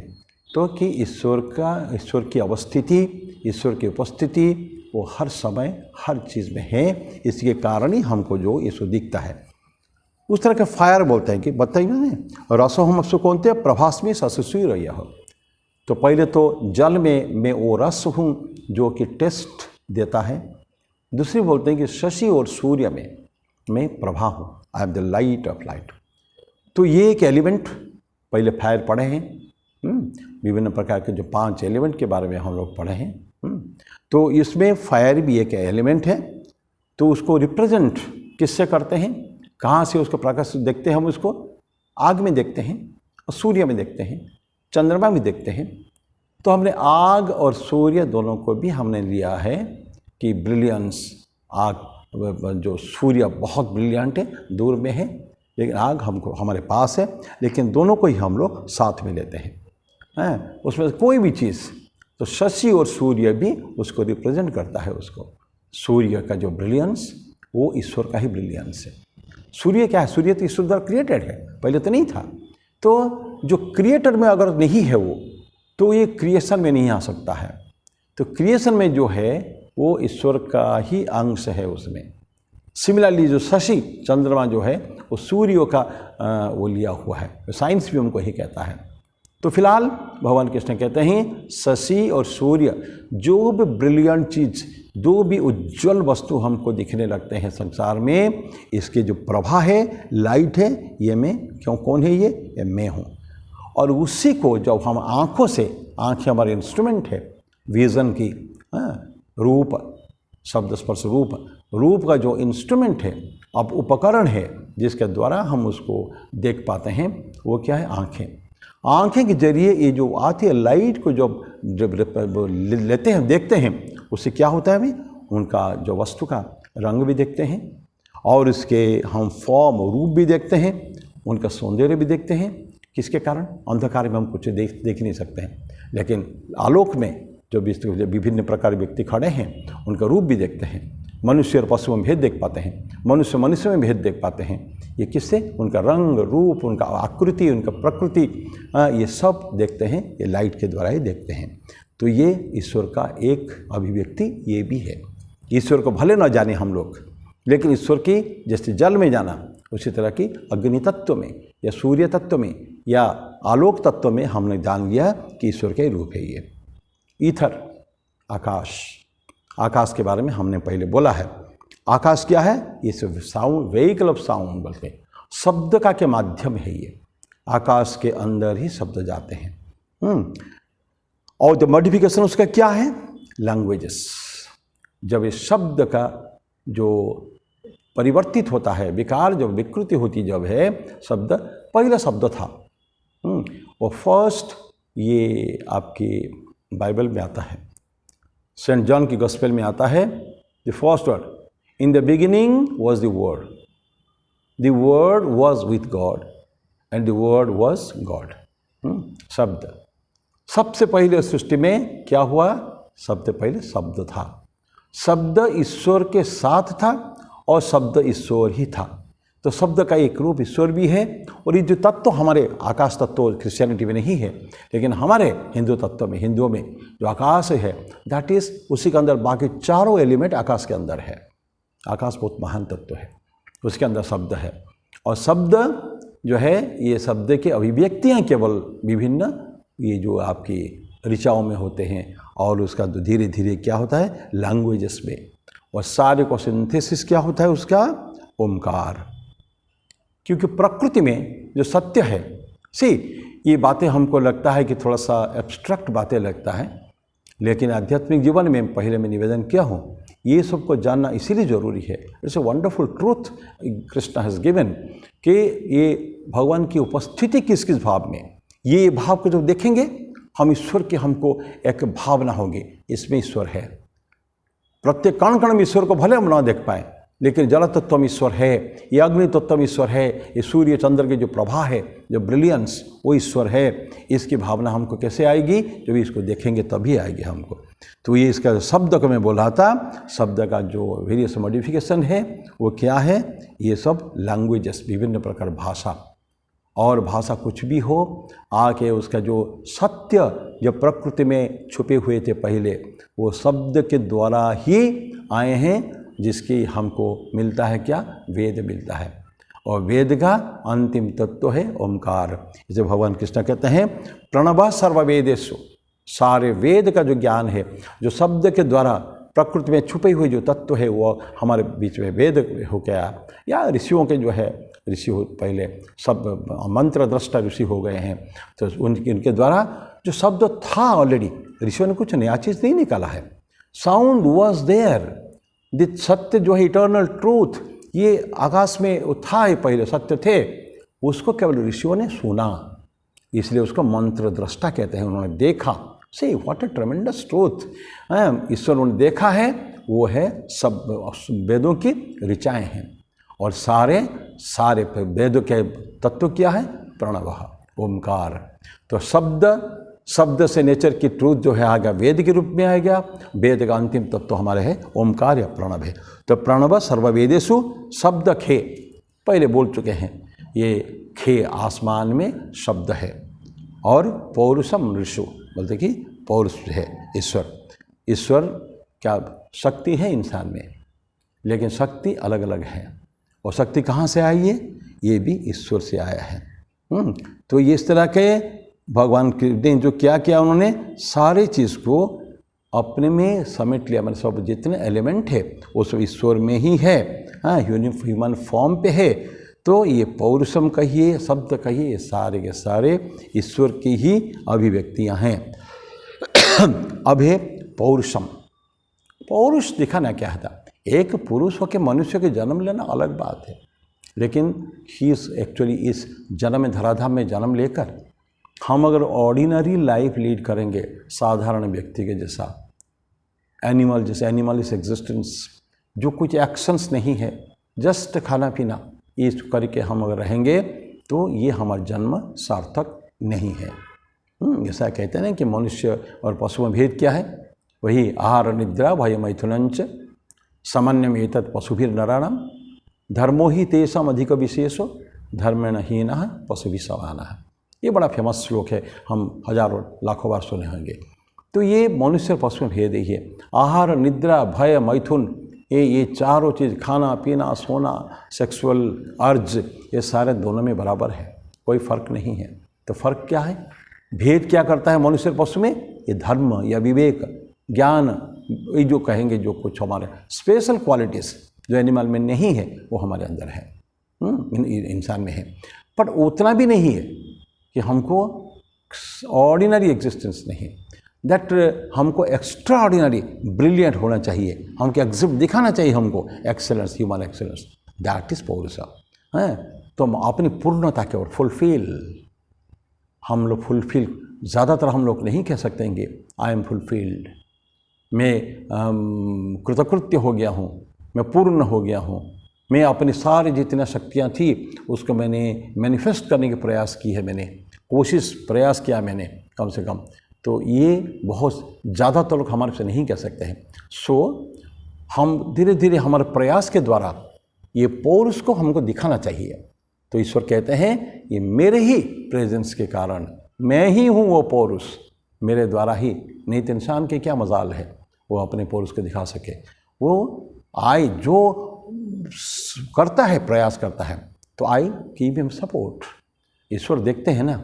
तो कि ईश्वर की अवस्थिति, ईश्वर की उपस्थिति वो हर समय हर चीज़ में है, इसके कारण ही हमको जो ईश्वर दिखता है। उस तरह के फायर बोलते हैं कि बताइए ना, रसो हम सुकोनते प्रभास्मी ससुई रही हो। तो पहले तो जल में मैं वो रस हूँ जो कि टेस्ट देता है। दूसरी बोलते हैं कि शशि और सूर्य में मैं प्रभा हूँ, I am the light of light. तो ये एक एलिमेंट पहले फायर पढ़े हैं, विभिन्न प्रकार के जो 5 एलिमेंट के बारे में हम लोग पढ़े हैं। तो इसमें फायर भी एक एलिमेंट है। तो उसको रिप्रेजेंट किससे करते हैं, कहाँ से उसको प्रकाश देखते हैं, हम उसको आग में देखते हैं और सूर्य में देखते हैं, चंद्रमा में देखते हैं। तो हमने आग और सूर्य दोनों को भी हमने लिया है कि ब्रिलियंस, आग जो सूर्य बहुत ब्रिलियंट है, दूर में है, लेकिन आग हमको हमारे पास है, लेकिन दोनों को ही हम लोग साथ में लेते हैं। उसमें कोई भी चीज़, तो शशि और सूर्य भी उसको रिप्रेजेंट करता है। उसको सूर्य का जो ब्रिलियंस वो ईश्वर का ही ब्रिलियंस है। सूर्य क्या है, सूर्य तो ईश्वर द्वारा क्रिएटेड है, पहले तो नहीं था। तो जो क्रिएटर में अगर नहीं है वो, तो ये क्रिएशन में नहीं आ सकता है। तो क्रिएशन में जो है वो ईश्वर का ही अंश है उसमें। सिमिलरली जो शशि चंद्रमा जो है वो सूर्य का वो लिया हुआ है, साइंस भी हमको ही कहता है। तो फिलहाल भगवान कृष्ण कहते हैं शशि और सूर्य जो भी ब्रिलियंट चीज़, जो भी उज्जवल वस्तु हमको दिखने लगते हैं संसार में, इसके जो प्रभा है, लाइट है, ये मैं क्यों, कौन है ये मैं हूँ। और उसी को जब हम आँखों से, आँखें हमारे इंस्ट्रूमेंट है विज़न की, रूप, शब्द स्पर्श रूप का जो इंस्ट्रूमेंट है, अब उपकरण है जिसके द्वारा हम उसको देख पाते हैं, वो क्या है, आँखें। आँखें के जरिए ये जो आती है लाइट को जब लेते हैं, देखते हैं, उससे क्या होता है, हमें उनका जो वस्तु का रंग भी देखते हैं और इसके हम फॉर्म रूप भी देखते हैं, उनका सौंदर्य भी देखते हैं। किसके कारण? अंधकार में हम कुछ देख नहीं सकते हैं, लेकिन आलोक में जो विभिन्न प्रकार व्यक्ति खड़े हैं उनका रूप भी देखते हैं। मनुष्य और पशु में भेद देख पाते हैं, मनुष्य में भेद देख पाते हैं। ये किससे? उनका रंग रूप, उनका आकृति, उनका प्रकृति, ये सब देखते हैं, ये लाइट के द्वारा ही देखते हैं। तो ये ईश्वर का एक अभिव्यक्ति ये भी है। ईश्वर को भले न जाने हम लोग, लेकिन ईश्वर की जैसे जल में जाना, उसी तरह की अग्नि तत्व में या सूर्य तत्व में या आलोक तत्व में हमने जान लिया कि ईश्वर का ही रूप है ये। ईथर, आकाश के बारे में हमने पहले बोला है। आकाश क्या है? ये साउंड, व्हीकल ऑफ साउंड बोलते हैं, शब्द का के माध्यम है ये। आकाश के अंदर ही शब्द जाते हैं। और द मॉडिफिकेशन उसका क्या है? लैंग्वेजेस। जब इस शब्द का जो परिवर्तित होता है, विकार जब विकृति होती जब है, शब्द पहला शब्द था और फर्स्ट, ये आपकी बाइबल में आता है, सेंट जॉन की गॉस्पेल में आता है, the first word, in the beginning was the word was with God and the word was God. शब्द सबसे पहले सृष्टि में क्या हुआ? सबसे पहले शब्द था, शब्द ईश्वर के साथ था और शब्द ईश्वर ही था। तो शब्द का एक रूप ईश्वर भी है। और ये जो तत्व हमारे आकाश तत्व क्रिश्चियनिटी में नहीं है, लेकिन हमारे हिंदू तत्व में, हिंदुओं में जो आकाश है, दैट इज़ उसी के अंदर बाकी चारों एलिमेंट आकाश के अंदर है। आकाश बहुत महान तत्व है, उसके अंदर शब्द है। और शब्द जो है, ये शब्द की अभिव्यक्तियाँ केवल विभिन्न ये जो आपकी ऋचाओं में होते हैं और उसका धीरे धीरे क्या होता है, लैंग्वेजेस में। और सारे को सिंथेसिस क्या होता है उसका? ओमकार। क्योंकि प्रकृति में जो सत्य है, ये बातें हमको लगता है कि थोड़ा सा एब्स्ट्रैक्ट बातें लगता है, लेकिन आध्यात्मिक जीवन में पहले मैं निवेदन किया हूँ, ये सबको जानना इसीलिए ज़रूरी है। It's a wonderful truth Krishna has given कि ये भगवान की उपस्थिति किस किस भाव में, ये भाव को जब देखेंगे हम, ईश्वर की हमको एक भावना होगी, इसमें ईश्वर है। प्रत्येक कण कण में ईश्वर को भले हम ना देख पाएँ, लेकिन जल तत्व में ईश्वर है, ये अग्नि तत्व में ईश्वर है, ये सूर्य चंद्र की जो प्रभा है, जो ब्रिलियंस, वो ईश्वर है। इसकी भावना हमको कैसे आएगी? जब इसको देखेंगे तभी आएगी हमको। तो ये इसका शब्द को मैं बोला था, शब्द का जो वेरियस मॉडिफिकेशन है वो क्या है? ये सब लैंग्वेजेस, विभिन्न प्रकार भाषा। और भाषा कुछ भी हो, आके उसका जो सत्य जो प्रकृति में छुपे हुए थे पहले, वो शब्द के द्वारा ही आए हैं, जिसकी हमको मिलता है क्या? वेद मिलता है। और वेद का अंतिम तत्व है ओमकार। जैसे भगवान कृष्ण कहते हैं प्रणव सर्ववेदेषु, सारे वेद का जो ज्ञान है, जो शब्द के द्वारा प्रकृति में छुपे हुए जो तत्व है, वो हमारे बीच में वेद हो गया, या ऋषियों के जो है, ऋषि पहले सब मंत्र दृष्टा ऋषि हो गए हैं। तो उनके द्वारा जो शब्द था ऑलरेडी, ऋषियों ने कुछ नया चीज़ नहीं निकाला है। साउंड वॉज देयर, द सत्य जो है इटर्नल ट्रूथ, ये आकाश में था, ही पहले सत्य थे, उसको केवल ऋषियों ने सुना, इसलिए उसको मंत्र दृष्टा कहते हैं। उन्होंने देखा, से व्हाट अ ट्रेमेंडस ट्रूथ, ईश्वर उन्होंने देखा है, वो है सब वेदों की ऋचाएँ हैं। और सारे वेदों के तत्व क्या है? प्रणव, ओमकार। तो शब्द से नेचर की ट्रूथ जो है आ गया, वेद के रूप में आ गया। वेद का अंतिम तत्व तो हमारे है ओमकार या प्रणव है। तो प्रणव सर्ववेदेषु शब्द खे, पहले बोल चुके हैं। ये खे आसमान में शब्द है, और पौरुषम ऋषु बोलते कि पौरुष है ईश्वर। ईश्वर क्या शक्ति है इंसान में, लेकिन शक्ति अलग अलग है, और शक्ति कहाँ से आई है, ये भी ईश्वर से आया है। तो ये इस तरह के भगवान ने जो क्या किया, उन्होंने सारी चीज़ को अपने में समेट लिया। मतलब सब जितने एलिमेंट है वो सब ईश्वर में ही है, हाँ, ह्यूमन फॉर्म पे है। तो ये पौरुषम कहिए, शब्द कहिए, ये सारे के सारे ईश्वर की ही अभिव्यक्तियाँ हैं। अब है पौरुषम। पौरुष दिखाना क्या था, एक पुरुष होकर मनुष्य के जन्म लेना अलग बात है, लेकिन ही एक्चुअली इस जन्म में धराधाम में जन्म लेकर हम अगर ऑर्डिनरी लाइफ लीड करेंगे, साधारण व्यक्ति के जैसा, एनिमल जैसे, एनिमल इस एग्जिस्टेंस, जो कुछ एक्शंस नहीं है, जस्ट खाना पीना, ये करके हम अगर रहेंगे तो ये हमारा जन्म सार्थक नहीं है। ऐसा कहते हैं ना कि मनुष्य और पशु में भेद क्या है, वही आहार निद्रा भय मैथुनंच सामान्यम एतत् पशुभिर नराणाम धर्मो ही तेषाम अधिक विशेषो धर्मेण हीनः पशुभिः समानः। ये बड़ा फेमस श्लोक है, हम हजारों लाखों बार सुने होंगे। तो ये मनुष्य और पशु में भेद ही है। आहार निद्रा भय मैथुन, ये चारों चीज़, खाना पीना सोना सेक्सुअल अर्ज, ये सारे दोनों में बराबर है, कोई फर्क नहीं है। तो फर्क क्या है, भेद क्या करता है मनुष्य और पशु में, ये धर्म या विवेक ज्ञान, ये जो कहेंगे, जो कुछ हमारे स्पेशल क्वालिटीज़ जो एनिमल में नहीं है वो हमारे अंदर है, इंसान में है। पर उतना भी नहीं है कि हमको ऑर्डिनरी एग्जिस्टेंस नहीं, दैट हमको एक्स्ट्रा ऑर्डिनरी ब्रिलियंट होना चाहिए, हमको एग्जिट दिखाना चाहिए, हमको excellence, human excellence, that is पौरुषा है। तो हम अपनी पूर्णता की ओर फुलफिल, हम लोग फुलफिल, ज़्यादातर हम लोग नहीं कह सकते हैं कि आई एम फुलफिल्ड, मैं कृतकृत्य हो गया हूँ, मैं पूर्ण हो गया हूँ, मैं अपनी सारी जितनी शक्तियाँ थी उसको मैंने मैनिफेस्ट करने की प्रयास की है, मैंने कोशिश प्रयास किया मैंने कम से कम। तो ये बहुत ज़्यादातर लोग हमारे से नहीं कह सकते हैं। सो हम धीरे धीरे हमारे प्रयास के द्वारा ये पौरुष को हमको दिखाना चाहिए। तो ईश्वर कहते हैं ये मेरे ही प्रेजेंस के कारण, मैं ही हूँ वो पौरुष, मेरे द्वारा ही, नहीं तो इंसान के क्या मजाल है वो अपने पौरुष को दिखा सके। वो आई जो करता है, प्रयास करता है, तो आई कीप हिम सपोर्ट। ईश्वर देखते हैं ना,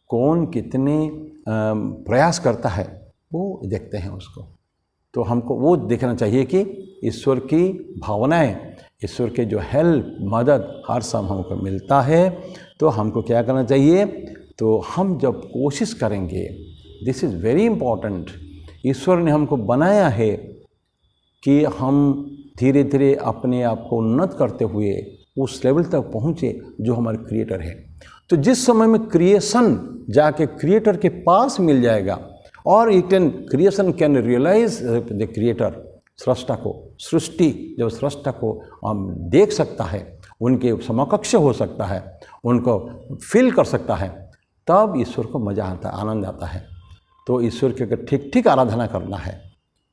कौन कितने प्रयास करता है वो देखते हैं उसको। तो हमको वो देखना चाहिए कि ईश्वर की भावनाएं, ईश्वर के जो हेल्प, मदद हर समय हमको मिलता है। तो हमको क्या करना चाहिए, तो हम जब कोशिश करेंगे, दिस इज़ वेरी इम्पॉर्टेंट, ईश्वर ने हमको बनाया है कि हम धीरे धीरे अपने आप को उन्नत करते हुए उस लेवल तक पहुँचे जो हमारे क्रिएटर है। तो जिस समय में क्रिएशन जाके क्रिएटर के पास मिल जाएगा, और creation can realise the creator, सृष्टा को, सृष्टि जब सृष्टा को हम देख सकता है, उनके समकक्ष हो सकता है, उनको फील कर सकता है, तब ईश्वर को मज़ा आता, आनंद आता है। तो ईश्वर के अगर ठीक ठीक आराधना करना है,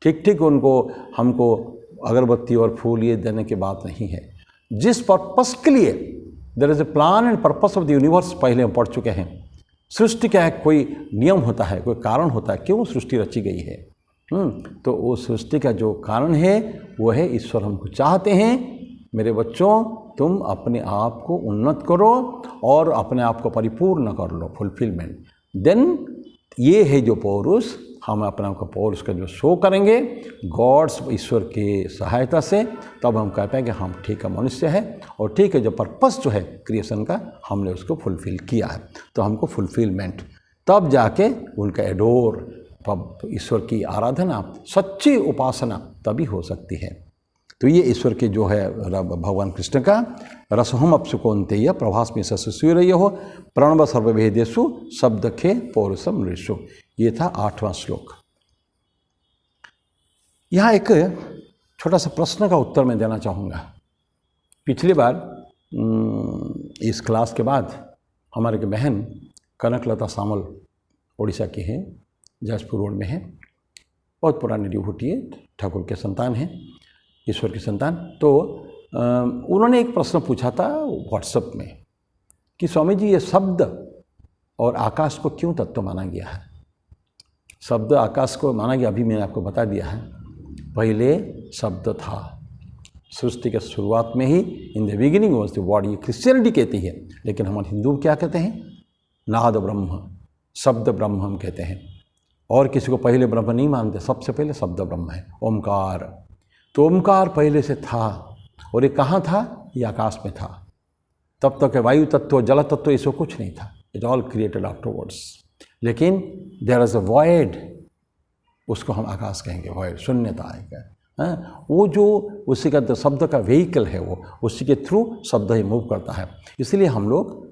ठीक ठीक उनको, हमको अगरबत्ती और फूल ये देने की बात नहीं है। जिस पर्पस के लिए, there is a plan and purpose of the universe, पहले हम पढ़ चुके हैं। सृष्टि क्या है, कोई नियम होता है, कोई कारण होता है, क्यों सृष्टि रची गई है। तो वो सृष्टि का जो कारण है वो है ईश्वर हमको चाहते हैं, मेरे बच्चों तुम अपने आप को उन्नत करो और अपने आप को परिपूर्ण कर लो, फुलफिलमेंट। देन ये है जो पौरुष, हम अपने आप का पौरुष का जो शो करेंगे गॉड्स, ईश्वर की सहायता से, तब हम कह पाएंगे हम ठीक है, मनुष्य है, और ठीक है जो पर्पस जो है क्रिएशन का, हमने उसको फुलफिल किया है। तो हमको फुलफिलमेंट, तब जाके उनका एडोर, ईश्वर की आराधना, सच्ची उपासना तभी हो सकती है। तो ये ईश्वर के जो है भगवान कृष्ण का रसोहम अपसुकोन्तेय प्रभास्मि ससूर्य हो प्रणव सर्वभेदेषु शब्दखे पौरुषम ऋषु। ये था 8वां श्लोक। यहाँ एक छोटा सा प्रश्न का उत्तर मैं देना चाहूँगा। पिछली बार इस क्लास के बाद हमारे एक बहन कनकलता सामल उड़ीसा की है, जाजपुर रोड में है, बहुत पुरानी डिवोटी है, ठाकुर के संतान हैं, ईश्वर की संतान। तो उन्होंने एक प्रश्न पूछा था व्हाट्सएप में, कि स्वामी जी ये शब्द और आकाश को क्यों तत्व माना गया है। शब्द आकाश को माना गया, अभी मैंने आपको बता दिया है। पहले शब्द था, सृष्टि के शुरुआत में ही, in the beginning was the word, ये क्रिश्चियनिटी कहती है, लेकिन हमारे हिंदू क्या कहते हैं, नाद ब्रह्म, शब्द ब्रह्म हम कहते हैं। और किसी को पहले ब्रह्म नहीं मानते, सबसे पहले शब्द ब्रह्म है, ओमकार। तो ओमकार पहले से था, और ये कहाँ था, ये आकाश में था। तब तक वायु तत्व, जल तत्व, ये सब कुछ नहीं था, इट ऑल क्रिएटेड आफ्टरवर्ड्स। लेकिन देयर इज अ वॉइड, उसको हम आकाश कहेंगे, वॉइड, शून्यता है। वो जो उसी का शब्द का व्हीकल है, वो उसी के थ्रू शब्द ही मूव करता है। इसलिए हम लोग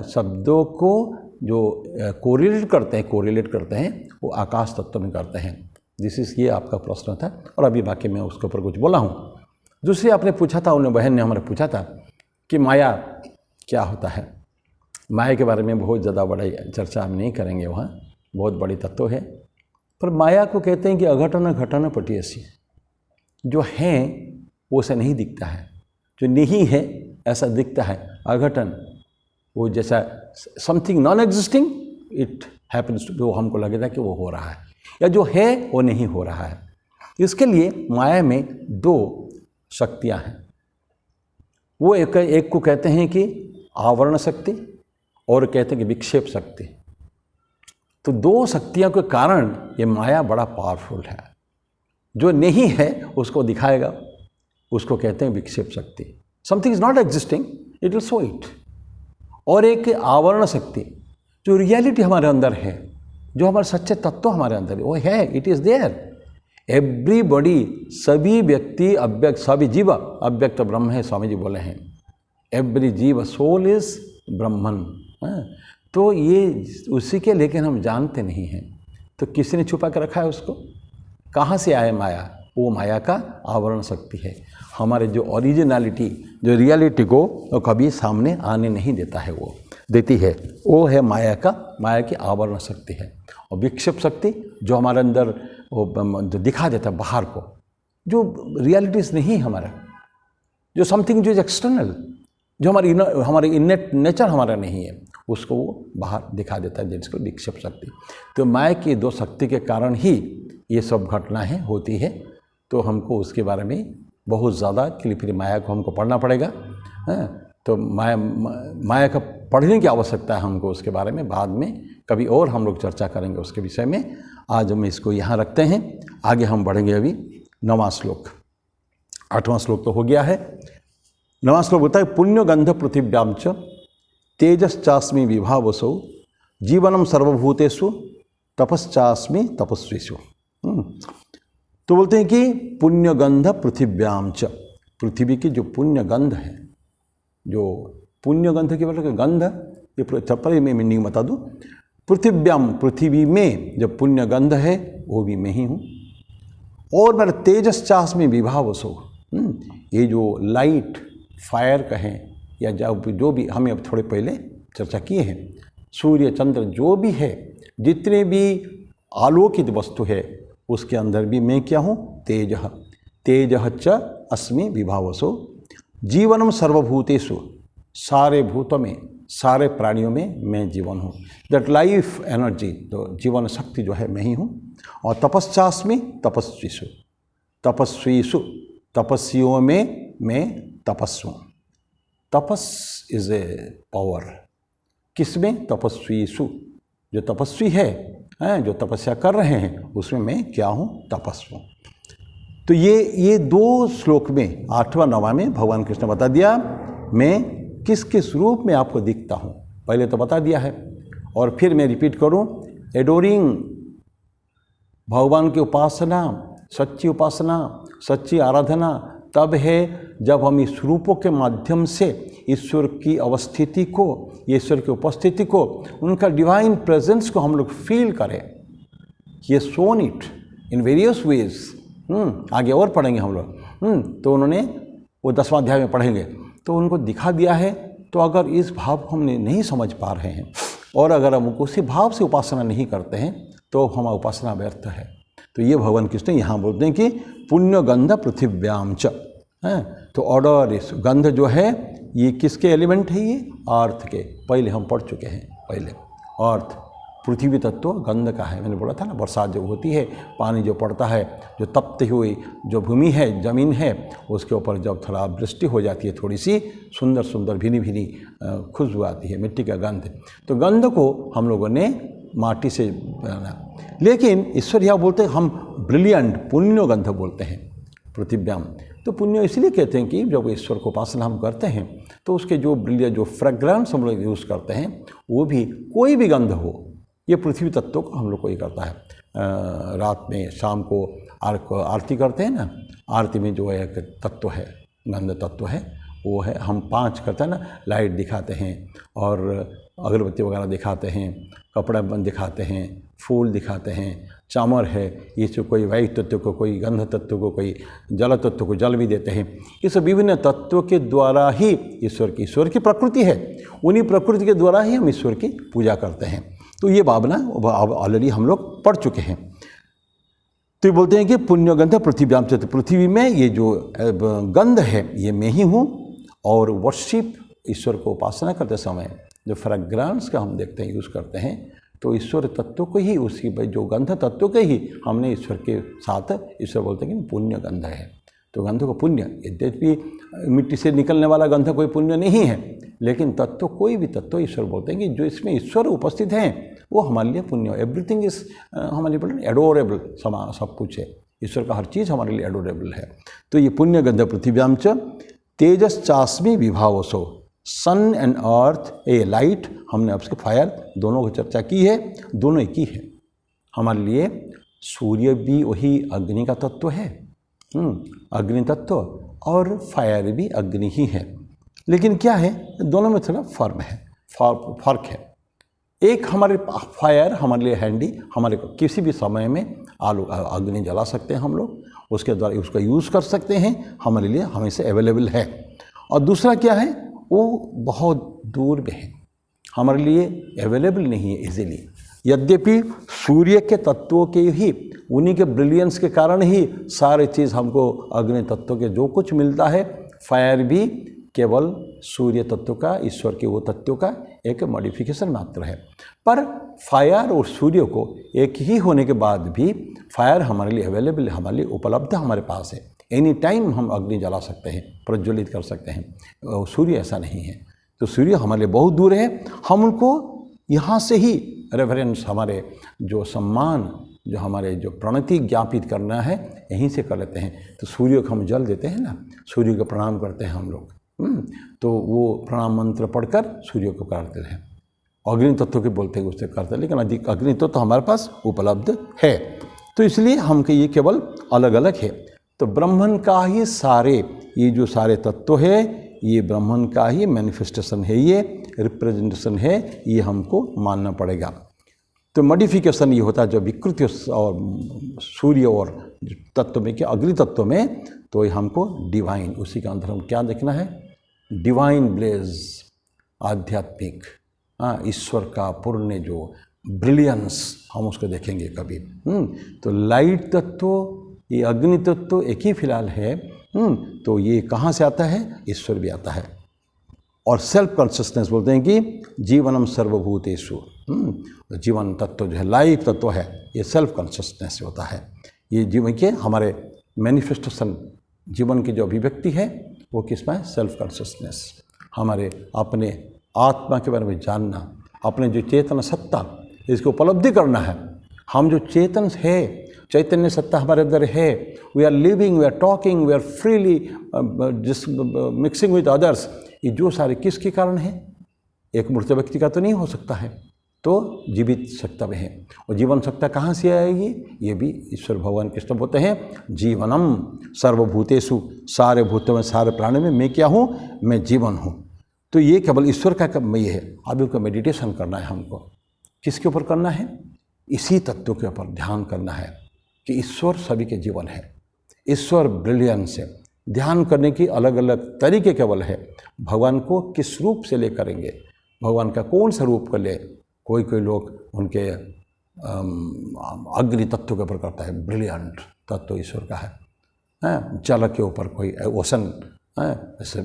शब्दों को जो कोरिलेट करते हैं वो आकाश तत्व में करते हैं। दिस इज, ये आपका प्रश्न था, और अभी बाकी मैं उसके ऊपर कुछ बोला हूँ। दूसरी आपने पूछा था, उन्हें बहन ने हमारे पूछा था कि माया क्या होता है। माया के बारे में बहुत ज़्यादा बड़ा चर्चा हम नहीं करेंगे, वहाँ बहुत बड़ी तत्व है। पर माया को कहते हैं कि अघटन घटन पटियसी, जो है वो ऐसा नहीं दिखता है, जो नहीं है ऐसा दिखता है। अघटन वो जैसा something non existing, it happens to, वो हमको लगेगा कि वो हो रहा है, या जो है वो नहीं हो रहा है। इसके लिए माया में दो शक्तियाँ हैं। वो एक को कहते हैं कि आवरण शक्ति, और कहते हैं कि विक्षेप शक्ति। तो दो शक्तियों के कारण ये माया बड़ा पावरफुल है। जो नहीं है उसको दिखाएगा, उसको कहते हैं विक्षेप शक्ति। Something is not existing, it will show it. और एक आवरण शक्ति, जो रियलिटी हमारे अंदर है, जो हमारे सच्चे तत्व हमारे अंदर है, वो है, इट इज़ देयर। एवरीबॉडी, सभी व्यक्ति अव्यक्त, सभी जीव अव्यक्त ब्रह्म है, स्वामी जी बोले हैं। एवरी जीव, सोल इज ब्रह्मन। तो ये उसी के, लेकिन हम जानते नहीं हैं। तो किसी ने छुपा कर रखा है उसको। कहाँ से आए माया? वो माया का आवरण शक्ति है। हमारे जो ओरिजिनलिटी, जो रियलिटी को वो कभी सामने आने नहीं देता है, वो देती है, वो है माया की आवरण शक्ति है। और विक्षेप शक्ति जो हमारे अंदर वो जो दिखा देता है बाहर को, जो रियलिटीज़ नहीं हमारा, जो समथिंग जो इज एक्सटर्नल, जो हमारी इनेट नेचर हमारा नहीं है, उसको वो बाहर दिखा देता है, जिसको विक्षेप शक्ति। तो माया की दो शक्ति के कारण ही ये सब घटनाएं होती है। तो हमको उसके बारे में बहुत ज़्यादा, फिर माया को हमको पढ़ना पड़ेगा। तो माया का पढ़ने की आवश्यकता है हमको, उसके बारे में बाद में कभी और हम लोग चर्चा करेंगे उसके विषय में। आज हम इसको यहाँ रखते हैं, आगे हम बढ़ेंगे। अभी 9वां श्लोक, 8वां श्लोक तो हो गया है। 9वां श्लोक होता है, पुण्य गंध पृथिव्याम च तेजश्चास्मि विभावसौ जीवनम सर्वभूतेषु तपश्चास्मि तपस्वीषु। तो बोलते हैं कि पुण्य गंध पृथिव्याम च, पृथ्वी की जो पुण्य गंध है, जो पुण्य गंध की मतलब गंध, ये चप्पल में मीनिंग बता दूँ। पृथिव्याम, पृथ्वी में जो पुण्य गंध है वो भी मैं ही हूँ। और मेरा तेजश्चास्मि विभावसौ, ये जो लाइट, फायर कहें या जो भी हमें अब थोड़े पहले चर्चा किए हैं, सूर्य चंद्र जो भी है, जितने भी आलोकित वस्तु है, उसके अंदर भी मैं क्या हूँ? तेजः। तेजः च अस्मि विभावसो जीवनम सर्वभूतेषु, सारे भूतों में, सारे प्राणियों में मैं जीवन हूँ। दैट लाइफ एनर्जी, तो जीवन शक्ति जो है मैं ही हूँ। और तपश्चास्मि तपस्वीषु, तपस्वीषु, तपस्वियों में मैं तपस्वी। तपस इज ए पावर, किसमें? तपस्वीषु, जो तपस्वी है, जो तपस्या कर रहे हैं, उसमें मैं क्या हूँ? तपस्वी। तो ये दो श्लोक में, 8वां 9वां में भगवान कृष्ण बता दिया मैं किस किस रूप में आपको दिखता हूँ। पहले तो बता दिया है, और फिर मैं रिपीट करूँ, एडोरिंग, भगवान की उपासना, सच्ची आराधना तब है जब हम इस रूपों के माध्यम से ईश्वर की अवस्थिति को, ईश्वर की उपस्थिति को, उनका डिवाइन प्रेजेंस को हम लोग फील करें। ये shown it in various ways. आगे और पढ़ेंगे हम लोग। तो उन्होंने वो 10वां अध्याय में पढ़ेंगे, तो उनको दिखा दिया है। तो अगर इस भाव को हमने नहीं समझ पा रहे हैं, और अगर हम उसी भाव से उपासना नहीं करते हैं, तो हमारा उपासना व्यर्थ है। तो ये भगवान कृष्ण यहाँ बोलते हैं कि पुण्य गंध पृथिव्याम च, तो ऑर्डर, इस गंध जो है ये किसके एलिमेंट है? ये अर्थ के, पहले हम पढ़ चुके हैं। पहले अर्थ पृथ्वी तत्व गंध का है। मैंने बोला था ना, बरसात जो होती है, पानी जो पड़ता है, जो तपती हुई जो भूमि है, ज़मीन है, उसके ऊपर जब थोड़ा वृष्टि हो जाती है, थोड़ी सी सुंदर सुंदर भीनी भीनी खुशबू आती है, मिट्टी का गंध। तो गंध को हम लोगों ने माटी से बनाया। लेकिन ईश्वर यह बोलते हैं, हम ब्रिलियंट पुण्य गंध बोलते हैं पृथिव्याम। तो पुण्य इसलिए कहते हैं कि जब ईश्वर को उपासना हम करते हैं तो उसके जो ब्रिलियंट जो फ्रेग्रेंस हम लोग यूज़ करते हैं, वो भी कोई भी गंध हो, ये पृथ्वी तत्व को हम लोग को ही करता है। रात में शाम को आरती करते हैं ना, आरती में जो एक तत्व है, गंध तत्व है, वो है, हम 5 करते हैं ना, लाइट दिखाते हैं और अगरबत्ती वगैरह दिखाते हैं, कपड़ा बंद दिखाते हैं, फूल दिखाते हैं, चामर है, ये जो कोई वायु तत्व को, कोई गंध तत्व को, कोई जल तत्व को जल भी देते हैं। इस विभिन्न तत्वों के द्वारा ही ईश्वर की प्रकृति है, उन्हीं प्रकृति के द्वारा ही हम ईश्वर की पूजा करते हैं। तो ये भावना ऑलरेडी हम लोग पढ़ चुके हैं। तो ये बोलते हैं कि पुण्य गंध पृथ्व्याम से, पृथ्वी में ये जो गंध है ये मैं ही हूँ। और वर्शिप, ईश्वर को उपासना करते समय जो फ्रेग्रेंस का हम देखते हैं, यूज़ करते हैं, तो ईश्वर तत्व को ही, उसकी जो गंध तत्व के ही हमने ईश्वर के साथ, ईश्वर बोलते हैं कि पुण्य गंध है। तो गंध को पुण्य, यद्यपि मिट्टी से निकलने वाला गंध कोई पुण्य नहीं है, लेकिन तत्व, कोई भी तत्व ईश्वर बोलते हैं कि जो इसमें ईश्वर उपस्थित हैं वो हमारे लिए पुण्य। एवरीथिंग इज हमारे लिए एडोरेबल, सब कुछ है, ईश्वर का हर चीज़ हमारे लिए एडोरेबल है। तो ये पुण्य गंध पृथ्व्याम च तेजस चास्मी विभावसो, सन एंड अर्थ ए लाइट, हमने उसके फायर दोनों की चर्चा की है, दोनों एक ही है हमारे लिए। सूर्य भी वही अग्नि का तत्व है, अग्नि तत्व, और फायर भी अग्नि ही है। लेकिन क्या है, दोनों में थोड़ा फर्क है। एक हमारे फायर हमारे लिए हैंडी, हमारे को किसी भी समय में अग्नि जला सकते हैं हम लोग, उसके द्वारा उसका यूज़ कर सकते हैं, हमारे लिए हमेशा अवेलेबल है। और दूसरा क्या है, वो बहुत दूर में है, हमारे लिए अवेलेबल नहीं है इजीली। यद्यपि सूर्य के तत्वों के ही, उन्हीं के ब्रिलियंस के कारण ही सारे चीज़ हमको अग्नि तत्व के जो कुछ मिलता है, फायर भी केवल सूर्य तत्व का, ईश्वर के वो तत्व का एक मॉडिफिकेशन मात्र है। पर फायर और सूर्य को एक ही होने के बाद भी फायर हमारे लिए अवेलेबल, हमारे लिए उपलब्ध हमारे पास है। एनी टाइम हम अग्नि जला सकते हैं, प्रज्वलित कर सकते हैं। सूर्य ऐसा नहीं है। तो सूर्य हमारे लिए बहुत दूर है, हम उनको यहाँ से ही रेफरेंस, हमारे जो सम्मान, जो हमारे जो प्रणति ज्ञापित करना है, यहीं से कर लेते हैं। तो सूर्य को हम जल देते हैं ना, सूर्य को प्रणाम करते हैं हम लोग, तो वो प्रणाम मंत्र पढ़कर सूर्य को करते हैं। अग्नि तत्व के बोलते हैं उससे करते हैं, लेकिन अधिक अग्नि तत्व तो हमारे पास उपलब्ध है। तो इसलिए हम के ये केवल अलग अलग है। तो ब्रह्मन का ही सारे, ये जो सारे तत्व है, ये ब्रह्मन का ही मैनिफेस्टेशन है, ये रिप्रेजेंटेशन है, ये हमको मानना पड़ेगा। तो मॉडिफिकेशन ये होता है जो विकृति और सूर्य और तत्व में, क्या अग्नि तत्व में, तो ये हमको डिवाइन, उसी के अंदर हम क्या देखना है, डिवाइन ब्लेज, आध्यात्मिक, ईश्वर का पूर्ण जो ब्रिलियंस, हम उसको देखेंगे कभी। तो लाइट तत्व, ये अग्नि तत्व एक ही फिलहाल है। तो ये कहाँ से आता है, ईश्वर भी आता है। और सेल्फ कॉन्शियसनेस बोलते हैं कि जीवनम सर्वभूतेषु, जीवन तत्व जो है, लाइफ तत्व है, ये सेल्फ कॉन्शियसनेस होता है। ये जीवन के हमारे मैनिफेस्टेशन, जीवन की जो अभिव्यक्ति है वो किसमें है, सेल्फ कॉन्शियसनेस। हमारे अपने आत्मा के बारे में जानना, अपने जो चेतन सत्ता, इसको उपलब्धि करना है। हम जो चेतन है, चैतन्य सत्ता हमारे अंदर है, we are living, we are talking, we are freely mixing with others, ये जो सारे किसके कारण है, एक मूर्त व्यक्ति का तो नहीं हो सकता है, तो जीवित सत्ता में है। और जीवन सत्ता कहाँ से आएगी, ये भी ईश्वर भगवान कृष्ण बोलते हैं, जीवनम सर्वभूतेषु, सारे भूतों में, सारे प्राणी में मैं क्या हूँ, मैं जीवन हूँ। तो ये केवल ईश्वर का ये है। अभी उनका मेडिटेशन करना है हमको, किसके ऊपर करना है, इसी तत्व के ऊपर ध्यान करना है कि ईश्वर सभी के जीवन है, ईश्वर ब्रिलियंस है। ध्यान करने की अलग अलग तरीके केवल है। भगवान को किस रूप से ले करेंगे, भगवान का कौन सा रूप कर ले। कोई कोई लोग उनके अग्नि तत्व के ऊपर करता है, ब्रिलियंट तत्व ईश्वर का है। जल के ऊपर कोई ओशन,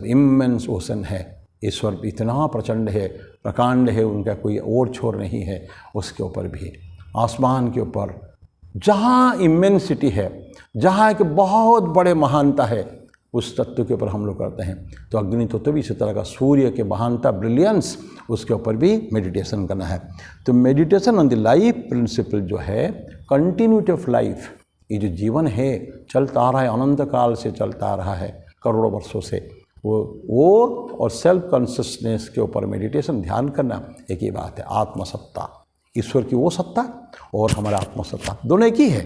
इमेंस ओशन है, ईश्वर इतना प्रचंड है, प्रकांड है, उनका कोई और छोर नहीं है। उसके ऊपर भी आसमान के ऊपर जहाँ इमेंसिटी है, जहाँ एक बहुत बड़े महानता है, उस तत्व के ऊपर हम लोग करते हैं। तो अग्नि तत्व भी इसी तरह का, सूर्य के महानता, ब्रिलियंस, उसके ऊपर भी मेडिटेशन करना है। तो meditation on the life principal जो है, कंटिन्यूटी ऑफ लाइफ, ये जो जीवन है चलता आ रहा है, अनंत काल से चलता आ रहा है, करोड़ों वर्षों से, वो और सेल्फ कॉन्शियसनेस के ऊपर मेडिटेशन, ध्यान करना एक ही बात है। आत्मसत्ता, ईश्वर की वो सत्ता और हमारा आत्मसत्ता दोनों एक ही है।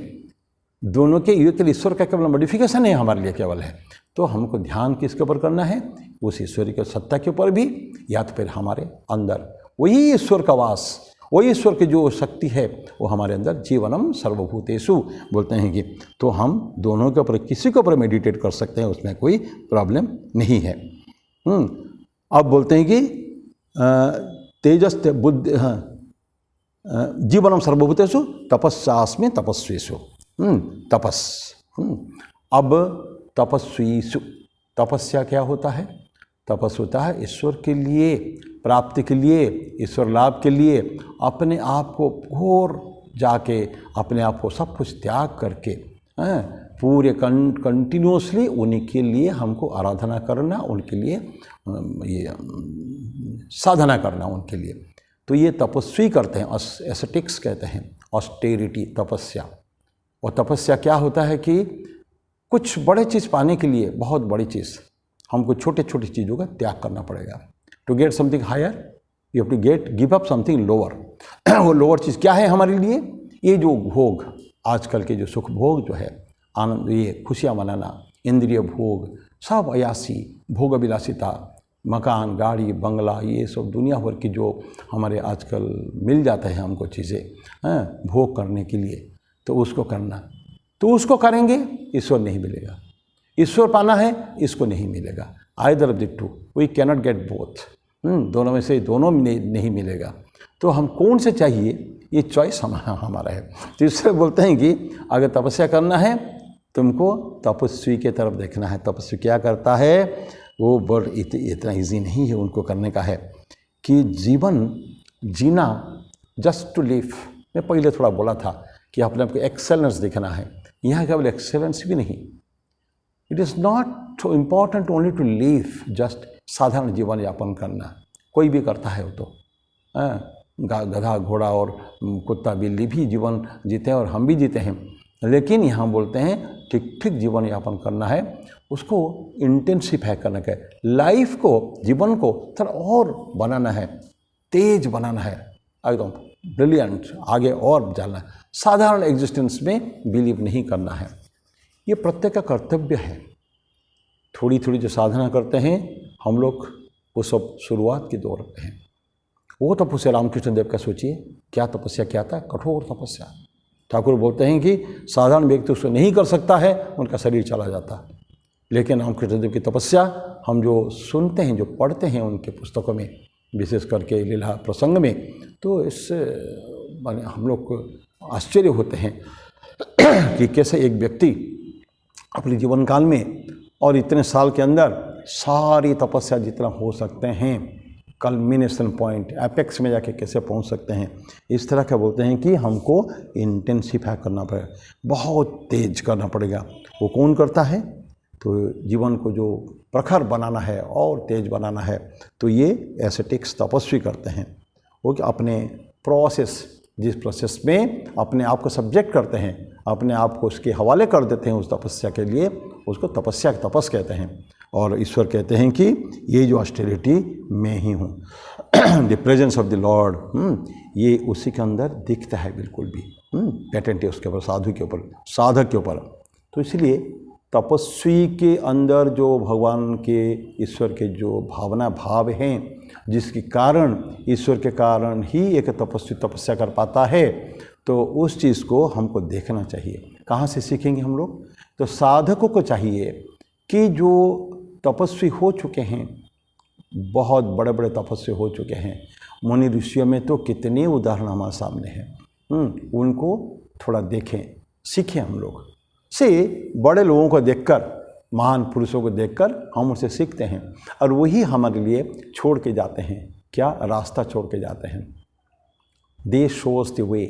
दोनों के ये केवल ईश्वर का केवल मॉडिफिकेशन है, हमारे लिए केवल है। तो हमको ध्यान किसके ऊपर करना है? उस ईश्वर की सत्ता के ऊपर भी, या तो फिर हमारे अंदर वही ईश्वर का वास, वही ईश्वर की जो शक्ति है वो हमारे अंदर, जीवनम सर्वभूतेषु बोलते हैं कि, तो हम दोनों के ऊपर, किसी के ऊपर मेडिटेट कर सकते हैं, उसमें कोई प्रॉब्लम नहीं है। अब बोलते हैं कि तेजस बुद्धि, जीवनम सर्वभूतेषु तपस्यास्मि तपस्वीषु, तपस। अब तपस्वीषु, तपस्या क्या होता है? तपस होता है ईश्वर के लिए, प्राप्ति के लिए, ईश्वर लाभ के लिए, अपने आप को घोर जाके, अपने आप को सब कुछ त्याग करके, पूरे कंटिन्यूसली उन्हीं के लिए हमको आराधना करना, उनके लिए ये साधना करना उनके लिए। तो ये तपस्वी करते हैं, एस्थेटिक्स कहते हैं, ऑस्टेरिटी, तपस्या। और तपस्या क्या होता है कि कुछ बड़े चीज़ पाने के लिए, बहुत बड़ी चीज़, हमको छोटे छोटे चीज़ों का त्याग करना पड़ेगा। To get something higher you have to give up something lower. वो लोअर चीज़ क्या है हमारे लिए? ये जो भोग, आजकल के जो सुख भोग जो है, आनंद, ये खुशियाँ मनाना, इंद्रिय भोग, सब अयासी, भोग विलासिता, मकान, गाड़ी, बंगला, ये सब दुनिया भर की जो हमारे आजकल मिल जाते हैं हमको चीज़ें भोग करने के लिए, तो उसको करना, तो उसको करेंगे, ईश्वर नहीं मिलेगा। ईश्वर पाना है, इसको नहीं मिलेगा। Either of the two, we cannot get both. दोनों में से दोनों नहीं मिलेगा। तो हम कौन से चाहिए, ये चॉइस हमारा है। तो इससे बोलते हैं कि अगर तपस्या करना है, तुमको तपस्वी के तरफ देखना है। तपस्वी क्या करता है? वो बड़ इतना ईजी नहीं है उनको करने का है कि जीवन जीना, जस्ट टू लिव। मैं पहले थोड़ा बोला था कि अपने आपको एक्सेलेंस दिखना है। यहाँ केवल एक्सेलेंस भी नहीं, it is not important only to live, just साधारण जीवन यापन करना। कोई भी करता है वो तो, गधा, घोड़ा और कुत्ता, बिल्ली भी जीवन जीते हैं और हम भी जीते हैं। लेकिन यहाँ बोलते हैं ठीक ठीक जीवन यापन करना है, उसको इंटेंसिफाई करना है, लाइफ को, जीवन को थोड़ा और बनाना है, तेज बनाना है, एकदम ब्रिलियंट, आगे और जाना है। साधारण एग्जिस्टेंस में बिलीव नहीं करना है। ये प्रत्येक का कर्तव्य है। थोड़ी थोड़ी जो साधना करते हैं हम लोग, वो सब शुरुआत के दौर पे हैं। वो तपस्या रामकृष्ण देव का सोचिए, क्या तपस्या क्या था? कठोर तपस्या। ठाकुर बोलते हैं कि साधारण व्यक्ति उसको नहीं कर सकता है, उनका शरीर चला जाता। लेकिन रामकृष्ण देव की तपस्या हम जो सुनते हैं, जो पढ़ते हैं उनके पुस्तकों में, विशेष करके लीला प्रसंग में, तो इससे हम लोग को आश्चर्य होते हैं कि कैसे एक व्यक्ति अपने जीवन काल में और इतने साल के अंदर सारी तपस्या जितना हो सकते हैं, कल्मिनेशन पॉइंट, एपेक्स में जाके कैसे पहुंच सकते हैं। इस तरह का बोलते हैं कि हमको इंटेंसिफाई करना पड़ेगा, बहुत तेज करना पड़ेगा। वो कौन करता है? तो जीवन को जो प्रखर बनाना है और तेज बनाना है, तो ये एस्थेटिक्स तपस्वी करते हैं। वो कि अपने प्रोसेस, जिस प्रोसेस में अपने आप को सब्जेक्ट करते हैं, अपने आप को उसके हवाले कर देते हैं उस तपस्या के लिए, उसको तपस्या तपस कहते हैं। और ईश्वर कहते हैं कि ये जो ऑस्टेरिटी मैं ही हूँ, the presence of the Lord, ये उसी के अंदर दिखता है बिल्कुल भी, पेटेंट है उसके ऊपर, साधु के ऊपर, साधक के ऊपर। तो इसलिए तपस्वी के अंदर जो भगवान के, ईश्वर के जो भावना भाव हैं, जिसके कारण, ईश्वर के कारण ही एक तपस्वी तपस्या कर पाता है, तो उस चीज़ को हमको देखना चाहिए। कहाँ से सीखेंगे हम लोग? तो साधकों को चाहिए कि जो तपस्वी हो चुके हैं, बहुत बड़े बड़े तपस्वी हो चुके हैं, मुनि ऋषियों में तो कितने उदाहरण हमारे सामने हैं, उनको थोड़ा देखें, सीखें हम लोग से। बड़े लोगों को देखकर महान पुरुषों को देखकर हम उनसे सीखते हैं और वही हमारे लिए छोड़ के जाते हैं। क्या रास्ता छोड़ के जाते हैं? दे शोज द वे।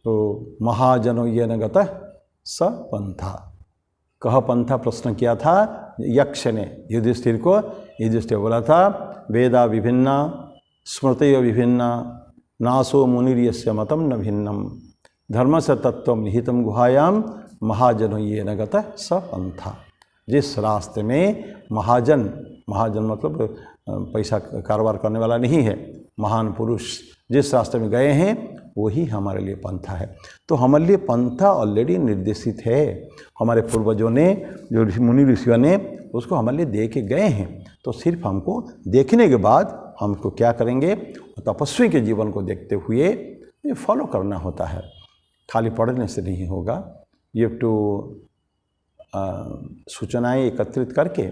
तो महाजनो ये न गतः स पंथा। कह पंथा प्रश्न किया था यक्ष ने युधिष्ठिर को। युधिष्ठिर बोला था वेदा विभिन्ना स्मृतयो विभिन्ना नासो मुनिर्यस्य मतम न भिन्नम धर्म से तत्व निहितम गुहायाम महाजनो ये न गतः स पंथा। जिस रास्ते में महाजन मतलब पैसा कारोबार करने वाला नहीं है, महान पुरुष जिस रास्ते में गए हैं वही हमारे लिए पंथा है। तो हमारे लिए पंथा ऑलरेडी निर्देशित है। हमारे पूर्वजों ने, जो मुनि ऋषियों ने उसको हमारे लिए दे के गए हैं। तो सिर्फ हमको देखने के बाद हमको क्या करेंगे, तपस्वी के जीवन को देखते हुए ये फॉलो करना होता है। खाली पढ़ने से नहीं होगा। ये टू सूचनाएं एकत्रित करके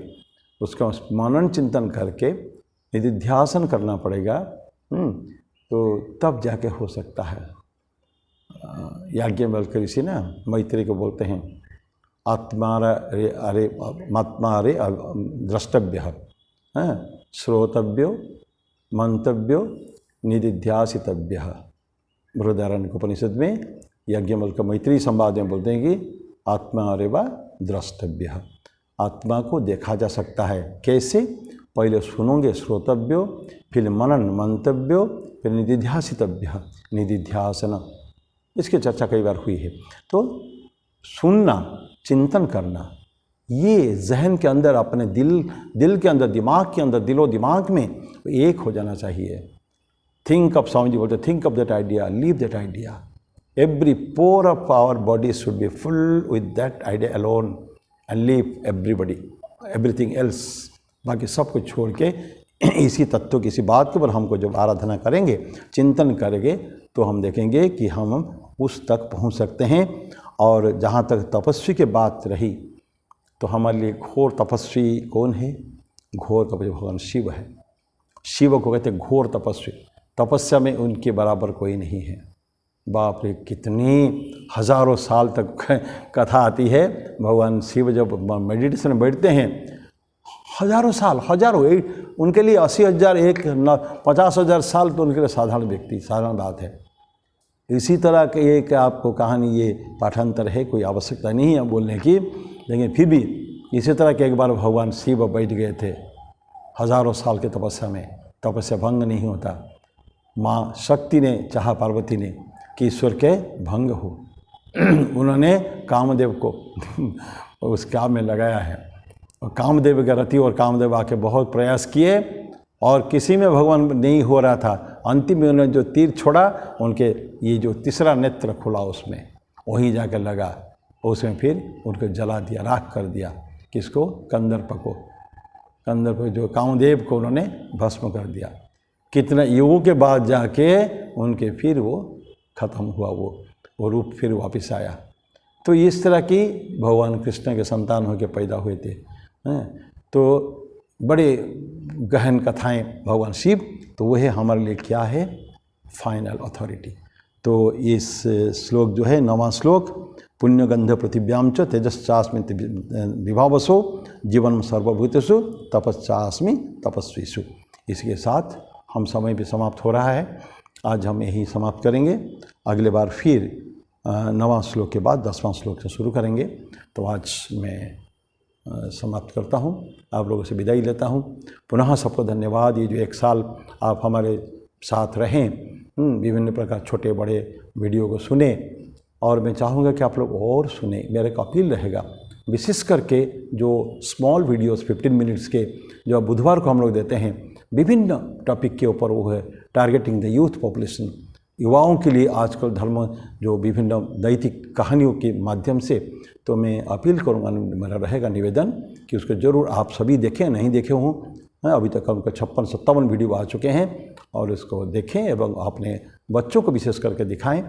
उसका मनन चिंतन करके निधिध्यासन करना पड़ेगा। तो तब जाके हो सकता है। याज्ञवल्क्य ऋषि ना मैत्री को बोलते हैं आत्मा रे द्रष्टव्य श्रोतव्यो मंतव्यो निधिध्यासितव्य। बृहदारण्यक उपनिषद में याज्ञवल्क्य मैत्री संवाद में बोलते हैं कि आत्मा रे व द्रष्टव्य। आत्मा को देखा जा सकता है। कैसे? पहले सुनोगे श्रोतव्यो, फिर मनन मंतव्यो, फिर निधिध्यासितव्य निधिध्यासन। इसकी चर्चा कई बार हुई है। तो सुनना, चिंतन करना, ये जहन के अंदर, अपने दिल के अंदर, दिमाग के अंदर, दिलो दिमाग में एक हो जाना चाहिए। थिंक ऑफ, स्वामी जी बोलते think of that idea, leave that idea. Every pore of our body should be full with that idea alone and leave everything else. बाकी सब कुछ छोड़ के इसी तत्व की, इसी बात के ऊपर हमको जब आराधना करेंगे, चिंतन करेंगे, तो हम देखेंगे कि हम उस तक पहुंच सकते हैं। और जहाँ तक तपस्वी की बात रही, तो हमारे लिए घोर तपस्वी कौन है? घोर तपस्वी भगवान शिव है। शिव को कहते हैं घोर तपस्वी। तपस्या में उनके बराबर कोई नहीं है। बाप रे, कितनी हजारों साल तक कथा आती है। भगवान शिव जब मेडिटेशन में बैठते हैं, हजारों साल, उनके लिए 80,000, 50,000 साल तो उनके लिए साधारण बात है। इसी तरह के एक आपको कहानी, ये पाठांतर है, कोई आवश्यकता नहीं है बोलने की, लेकिन फिर भी इसी तरह के एक बार भगवान शिव बैठ गए थे हजारों साल के तपस्या में। तपस्या भंग नहीं होता। माँ शक्ति ने चाहा, पार्वती ने, कि ईश्वर के भंग हो। उन्होंने कामदेव को उस काम में लगाया है। और कामदेव के रति और कामदेव आके बहुत प्रयास किए और किसी में भगवान नहीं हो रहा था। अंतिम में उन्होंने जो तीर छोड़ा, उनके ये जो तीसरा नेत्र खुला, उसमें वहीं जाकर लगा। उसमें फिर उनको जला दिया, राख कर दिया। किसको? कंदर्प को। कंदर्प जो कामदेव को उन्होंने भस्म कर दिया। कितने युगों के बाद जाके उनके फिर वो खत्म हुआ, वो रूप फिर वापस आया। तो इस तरह की भगवान कृष्ण के संतान होकर पैदा हुए थे। तो बड़े गहन कथाएं भगवान शिव, तो वह हमारे लिए क्या है? Final authority. तो इस श्लोक जो है 9वां श्लोक, पुण्यगंध पृथिव्याम च तेजश्चास्मि विभावसो जीवन सर्वभूतेषु तपश्चास्मि तपस्वीषु। इसके साथ हम समय भी समाप्त हो रहा है। आज हम यही समाप्त करेंगे। अगले बार फिर 9वां श्लोक के बाद 10वां श्लोक से शुरू करेंगे। तो आज मैं समाप्त करता हूँ, आप लोगों से विदाई लेता हूँ। पुनः सबको धन्यवाद। ये जो 1 साल आप हमारे साथ रहें, विभिन्न प्रकार छोटे बड़े वीडियो को सुने, और मैं चाहूँगा कि आप लोग और सुने। मेरा एक अपील रहेगा, विशेष करके जो स्मॉल वीडियोस 15 मिनट्स के जो बुधवार को हम लोग देते हैं, विभिन्न टॉपिक के ऊपर, वो है टारगेटिंग द यूथ पॉपुलेशन, युवाओं के लिए आजकल धर्म, जो विभिन्न नैतिक कहानियों के माध्यम से। तो मैं अपील करूँगा, मेरा रहेगा निवेदन कि उसको ज़रूर आप सभी देखें, नहीं देखे हों। अभी तक उनका 56-57 वीडियो आ चुके हैं, और उसको देखें एवं अपने बच्चों को विशेष करके दिखाएं।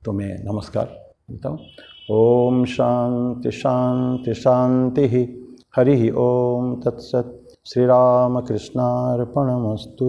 तो मैं नमस्कार देता हूँ। ओम शांति शांति शांति। हरि ओम तत्सत। श्री राम कृष्णार्पणमस्तु।